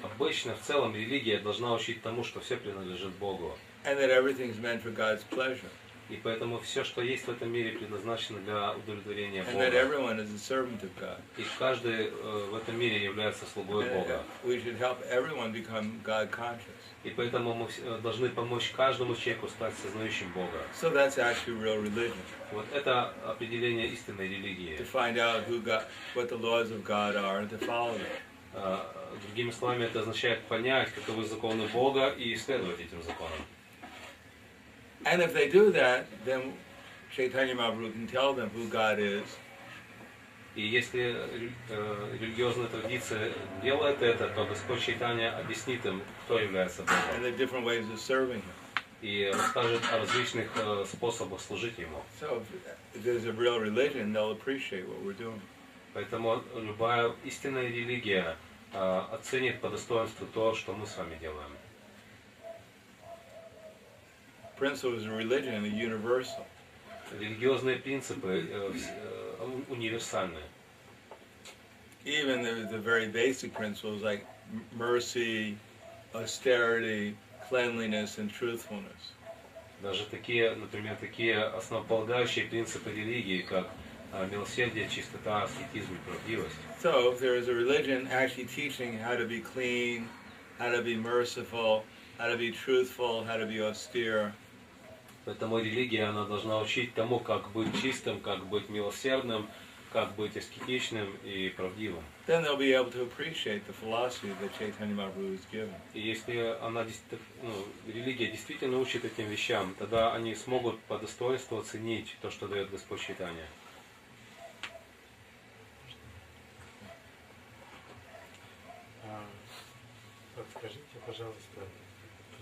Обычно, в целом, религия должна учить тому, что все принадлежит Богу. And that everything is meant for God's pleasure. И поэтому все, что есть в этом мире, предназначено для удовлетворения And that Бога. everyone is a servant of God. И каждый в этом мире является слугой And Бога. we should help everyone become God conscious. И поэтому мы должны помочь каждому человеку стать сознающим Бога. So that's actually real religion. Вот это определение истинной религии. To find out what the laws of God are and to follow them. Другими словами, это означает понять, каковы законы Бога и исследовать этим законам. And if they do that, then Chaitanya Mahaprabhu can tell them who God is. И если религиозная традиция делает это, то Господь Чайтанья объяснит им, кто является Богом. And the different ways of serving Him. И расскажет о различных способах служить Ему. So if there's a real religion, they'll appreciate what we're doing. Поэтому любая истинная религия оценит по достоинству то, что мы с вами делаем. Principles of religion are universal. Религиозные принципы универсальны. Even the very basic principles like mercy, austerity, cleanliness, and truthfulness. Даже такие, например, такие основополагающие принципы религии, как милосердие, чистота, аскетизм и правдивость. So if there is a religion actually teaching how to be clean, how to be merciful, how to be truthful, how to be austere, Поэтому религия, она должна учить тому, как быть чистым, как быть милосердным, как быть аскетичным и правдивым. then they'll be able to appreciate the philosophy that Chaitanya Mahaprabhu has given. И если она, религия действительно учит этим вещам, тогда они смогут по достоинству оценить то, что дает Господь Чайтанья. Подскажите, пожалуйста,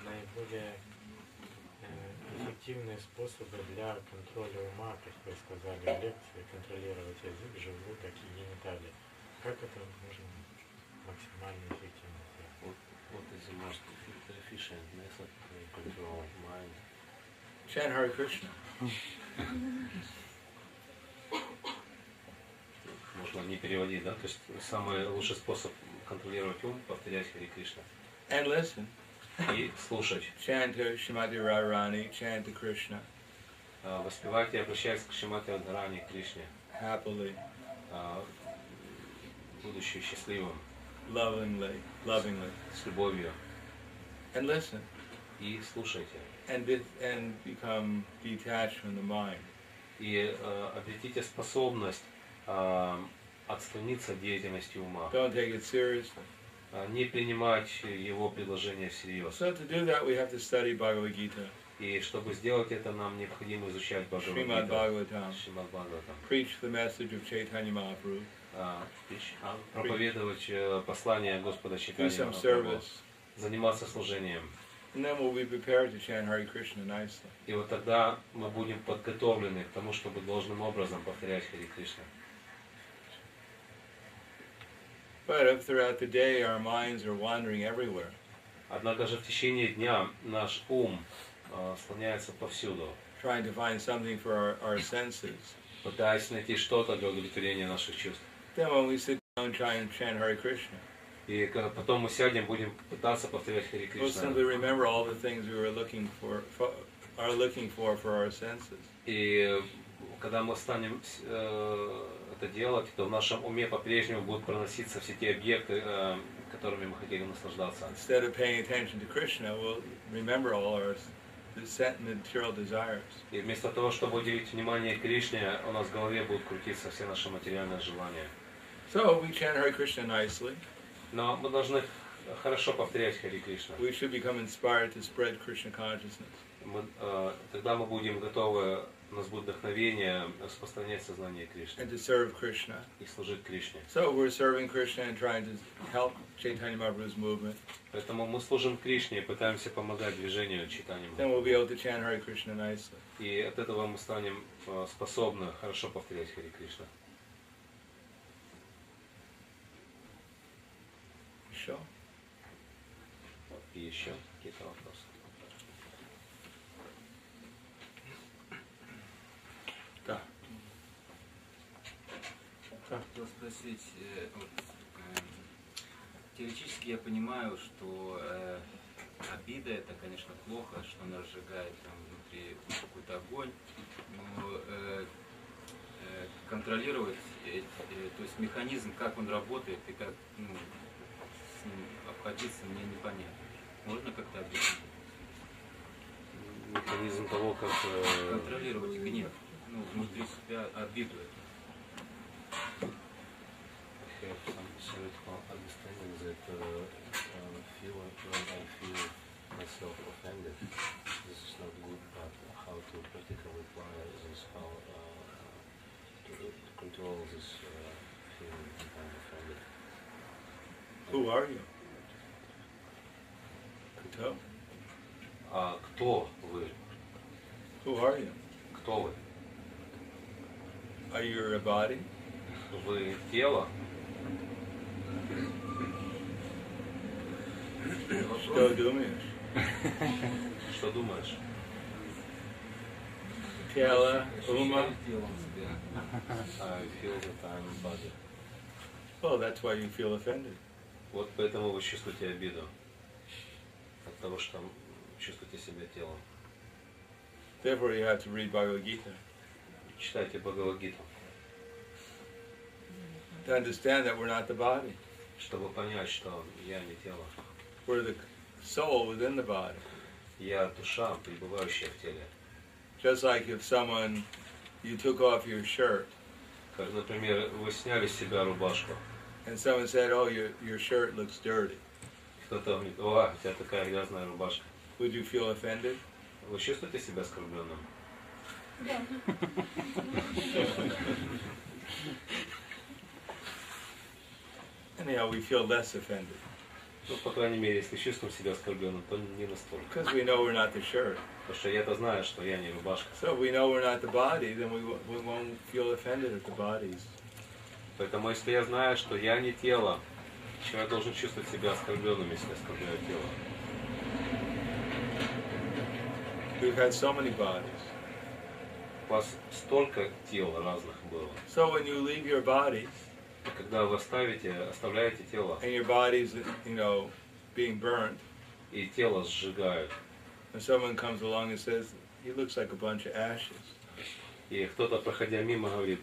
наиболее эффективные способы для контроля ума, как вы сказали в лекции, контролировать язык, желудок и гениталии. Как это можно максимально эффективно сделать? What is the most efficient method to control mind? Chant Hare Krishna. Можно не переводить, да? То есть самый лучший способ контролировать ум — повторять Хари Кришна. And listen. И слушать. Chant to Shrimati Radharani, chant to Krishna. Воспевайте, обращаясь к Шримати Радхарани, Кришне. Happily. Будучи счастливым. Lovingly. С любовью. And listen. И слушайте. And become detached from the mind. И обретите способность отстраниться от деятельности ума. Don't take it seriously. Не принимать его предложения всерьез. So to do that we have to study Bhagavad Gita. И чтобы сделать это, нам необходимо изучать Srimad Бхагавад-гиту. Bhagavatam. Preach the message of Chaitanya Mahaprabhu. Проповедовать послание Господа Do Чайтаньи some Махапрабху. service. Заниматься служением. And then we'll be prepared to chant Hare Krishna nicely. И вот тогда мы будем подготовлены к тому, чтобы должным образом повторять Хари Кришна. But if throughout the day our minds are wandering everywhere, Однако же в течение дня наш ум слоняется повсюду, trying to find something for our senses, пытаясь найти что-то для удовлетворения наших чувств. then when we sit down and try and chant Hare Krishna, И когда потом мы сядем, будем пытаться повторять Хари we'll Кришна. simply remember all the things we were looking for our senses. И когда мы станем это делать, то в нашем уме по-прежнему будут проноситься все те объекты, которыми мы хотели наслаждаться. Instead of paying attention to Krishna, we'll remember all our material desires. И вместо того, чтобы уделить внимание Кришне, у нас в голове будут крутиться все наши материальные желания. So we chant Hare Krishna nicely. Но мы должны хорошо повторять Хари Кришна. We should become inspired to spread Krishna consciousness. Тогда мы будем готовы, у нас будет вдохновение распространять сознание Кришны And to serve Krishna. и служить Кришне. So we're serving Krishna and trying to help Chaitanya Mahaprabhu's movement. Поэтому мы служим Кришне и пытаемся помогать движению Чайтаньи Then we'll be Махапрабху. able to chant Hare Krishna nicely. И от этого мы станем способны хорошо повторять Хари Кришна. Sure. И еще какие-то вопросы? Да. Хотел спросить, теоретически я понимаю, что обида это, конечно, плохо, что она разжигает там внутри какой-то огонь, но контролировать, то есть механизм, как он работает и как с ним обходиться, мне непонятно. Можно как-то объяснить? Механизм того, как Контролировать гнев, внутри себя обиду. have some theoretical understanding that when I feel myself offended, this is not good, but how to practically apply this, how to control this feeling when I'm offended. Who are you? Kuto? Кто вы? Who are you? Кто вы? Are you a body? Вы тело? Что думаешь? Что думаешь? Тело, ума? I feel that I'm body. Well, that's why you feel offended. Вот поэтому вы чувствуете обиду. От того, что чувствуете себя телом. Therefore, you have to read Bhagavad Gita. Читайте Бхагавад-гиту. To understand that we're not the body. Чтобы понять, что я не тело. We're the soul within the body. Я душа, пребывающая в теле. Just like if someone, you took off your shirt. Как, например, вы сняли с себя рубашку. And someone said, oh, your shirt looks dirty. Кто-то говорит, о, у тебя такая грязная рубашка. Would you feel offended? Вы чувствуете себя оскорбленным? Да. Anyhow, we feel less offended. Ну, по крайней мере, если чувствуем себя оскорбленным, то не настолько. Because we know we're not the shirt. Потому что я-то знаю, что я не рубашка. So if we know we're not the body, then we won't feel offended at the bodies. Поэтому, если я знаю, что я не тело, человек должен чувствовать себя оскорбленным, если оскорбляет тело. We've had so many bodies. У вас столько тел разных было. So when you leave your body, Когда вы оставляете тело, and your body's, being burnt, и тело сжигают, and someone comes along and says, he looks like a bunch of ashes. и кто-то, проходя мимо, говорит,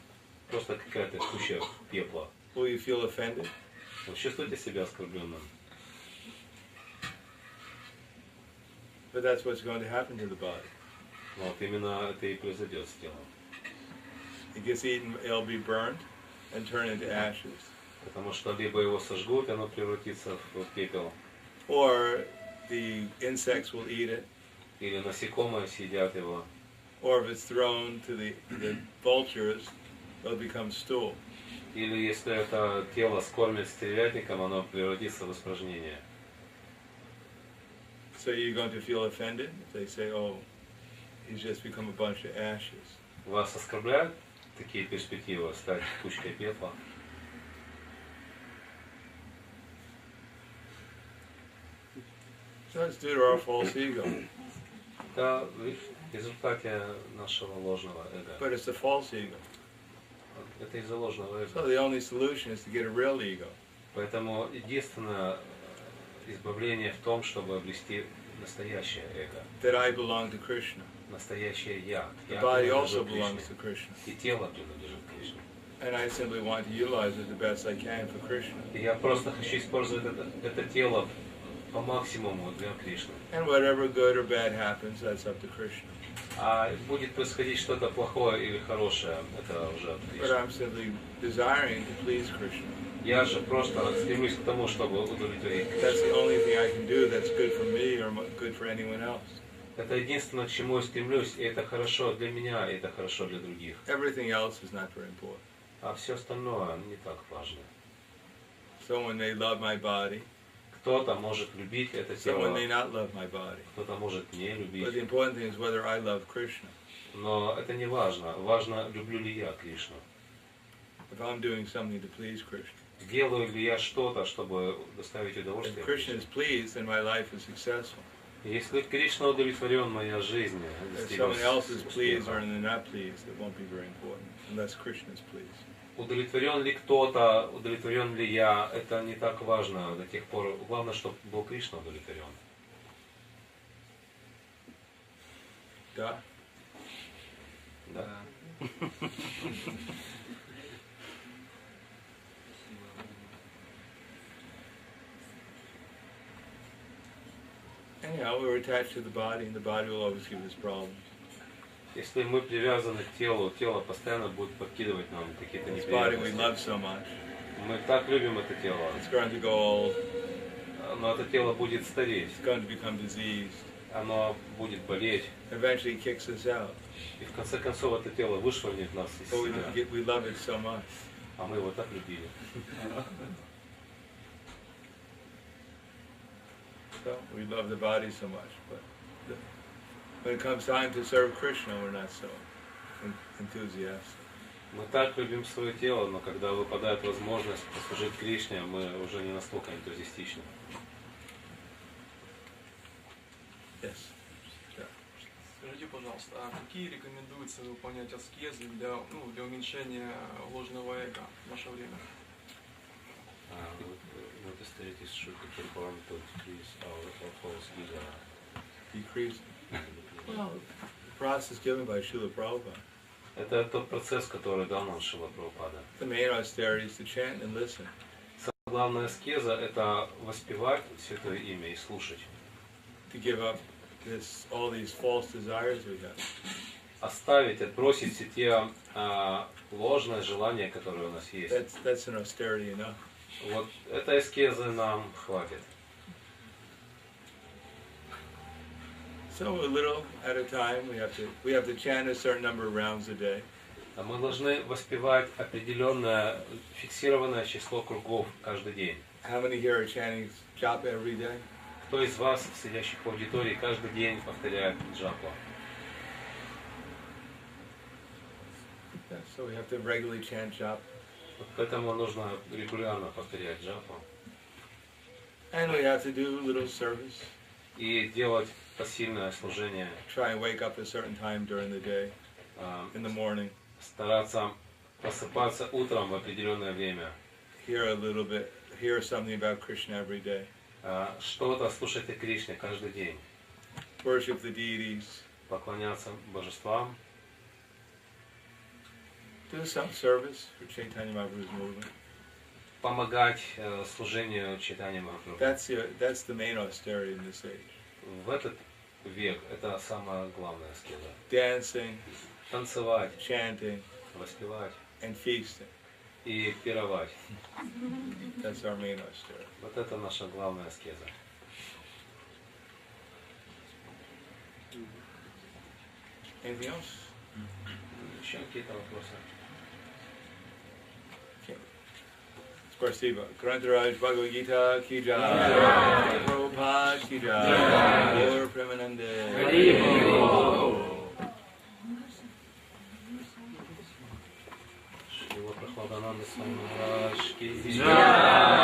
просто какая-то куча пепла. Will you feel offended? Вы чувствуете себя оскорбленным? But that's what's going to happen to the body. Вот именно это и произойдет с телом. It gets eaten, it'll be burnt and turn into ashes. Потому что либо его сожгут, и оно превратится в пепел, Or the insects will eat it, или насекомые съедят его, or if it's thrown to the vultures, it'll become stool. или если это тело скормят стервятником, оно превратится в испражнение. So you're going to feel offended if they say, oh, he's just become a bunch of ashes. Вас оскорбляют такие перспективы, стать кучкой пепла? So it's due to our false ego. Это в результате нашего ложного эго. But it's a false ego. Это из-за ложного So эго. the only solution is to get a real ego. Поэтому единственное избавление в том, чтобы обрести настоящее эго. That I belong to Krishna. Настоящее я. The Я body принадлежу also belongs to Кришне. Krishna. И тело принадлежит Кришне. And I simply want to utilize it the best I can for Krishna. И я просто хочу использовать это тело по максимуму для Кришны. And whatever good or bad happens, that's up to Krishna. А будет происходить что-то плохое или хорошее, это уже от But Кришны. I'm simply desiring to please Krishna. Я же просто стремлюсь к тому, чтобы удовлетворить That's the Кришну. only thing I can do that's good for me or good for anyone else. Это единственное, к чему я стремлюсь, и это хорошо для меня, и это хорошо для других. Everything else is not very important. А все остальное не так важно. Someone may love my body, Кто-то может любить это someone may тело, not love my body. кто-то может не But the любить. important thing is whether I love Krishna. Но это не важно. Важно, люблю ли я Кришну. If I'm doing something to please Krishna. Делаю ли я что-то, чтобы доставить If удовольствие Krishna is Кришне? pleased, then my life is successful. Если Кришна удовлетворен, моя жизнь If достигла someone else is pleased or успеха. they're not pleased, it won't be very important unless Krishna is pleased. Удовлетворен ли кто-то, удовлетворен ли я, это не так важно до тех пор. Главное, чтобы был Кришна удовлетворен. Да? Да? Anyhow, we're attached to the body, and the body will always give us problems. Если мы привязаны к телу, тело постоянно будет подкидывать нам какие-то This body we неприятности. love so much. Мы так любим это тело, It's going to go old. но это тело будет стареть, It's going to become diseased. оно будет болеть, Eventually, it kicks us out. и в конце концов это тело вышвырнет нас из But себя, we love it so much. а мы его так любили. So we love the body so much, but when it comes time to serve Krishna, we're not so enthusiastic. Мы так любим свое тело, но когда выпадает возможность послужить Кришне, мы уже не настолько энтузиастичны. Yes. Скажите, пожалуйста, а какие рекомендуются выполнять аскезы для уменьшения ложного эго в наше время? What authorities should be performed to decrease our false ego? Decrease. Well, the process given by Srila Prabhupada. Это тот процесс, который дал нам Шрила Прабхупада. The main austerity is to chant and listen. Самая главная аскеза – это воспевать Святое Имя и слушать. To give up all these false desires we have. Оставить, отбросить все те ложные желания, которые у нас есть. That's an austerity enough. Вот этой аскезы нам хватит. So a little at a time, we have to chant a certain number of rounds a day. Мы должны воспевать определенное фиксированное число кругов каждый день. How many here are chanting japa every day? Кто из вас, сидящих в аудитории, каждый день повторяет джапу? Yeah, so we have to regularly chant japa. Поэтому нужно регулярно повторять джапу. And we have to do little service. И делать посильное служение. Try and wake up a certain time during the day, in the morning. Стараться просыпаться утром в определенное время. Hear something about Krishna every day. Что-то слушать о Кришне каждый день. Worship the deities. Поклоняться божествам. Do some service for Chaitanya Mahaprabhu's movement. Помогать служению Чайтаньи Махапрабху. That's the main austerity in this age. В этот век это самая главная аскеза. Dancing, Танцевать, chanting, воспевать and feasting. и пировать. That's our main austerity. Вот это наша главная аскеза. Anything else? Еще какие-то вопросы? Спасибо. Гранtaraj Bhagavad Gita Ki Jai. Prabhupada Ki Jai. Gaur Premanande. Шрила Прахладананда Swami Ки Jai.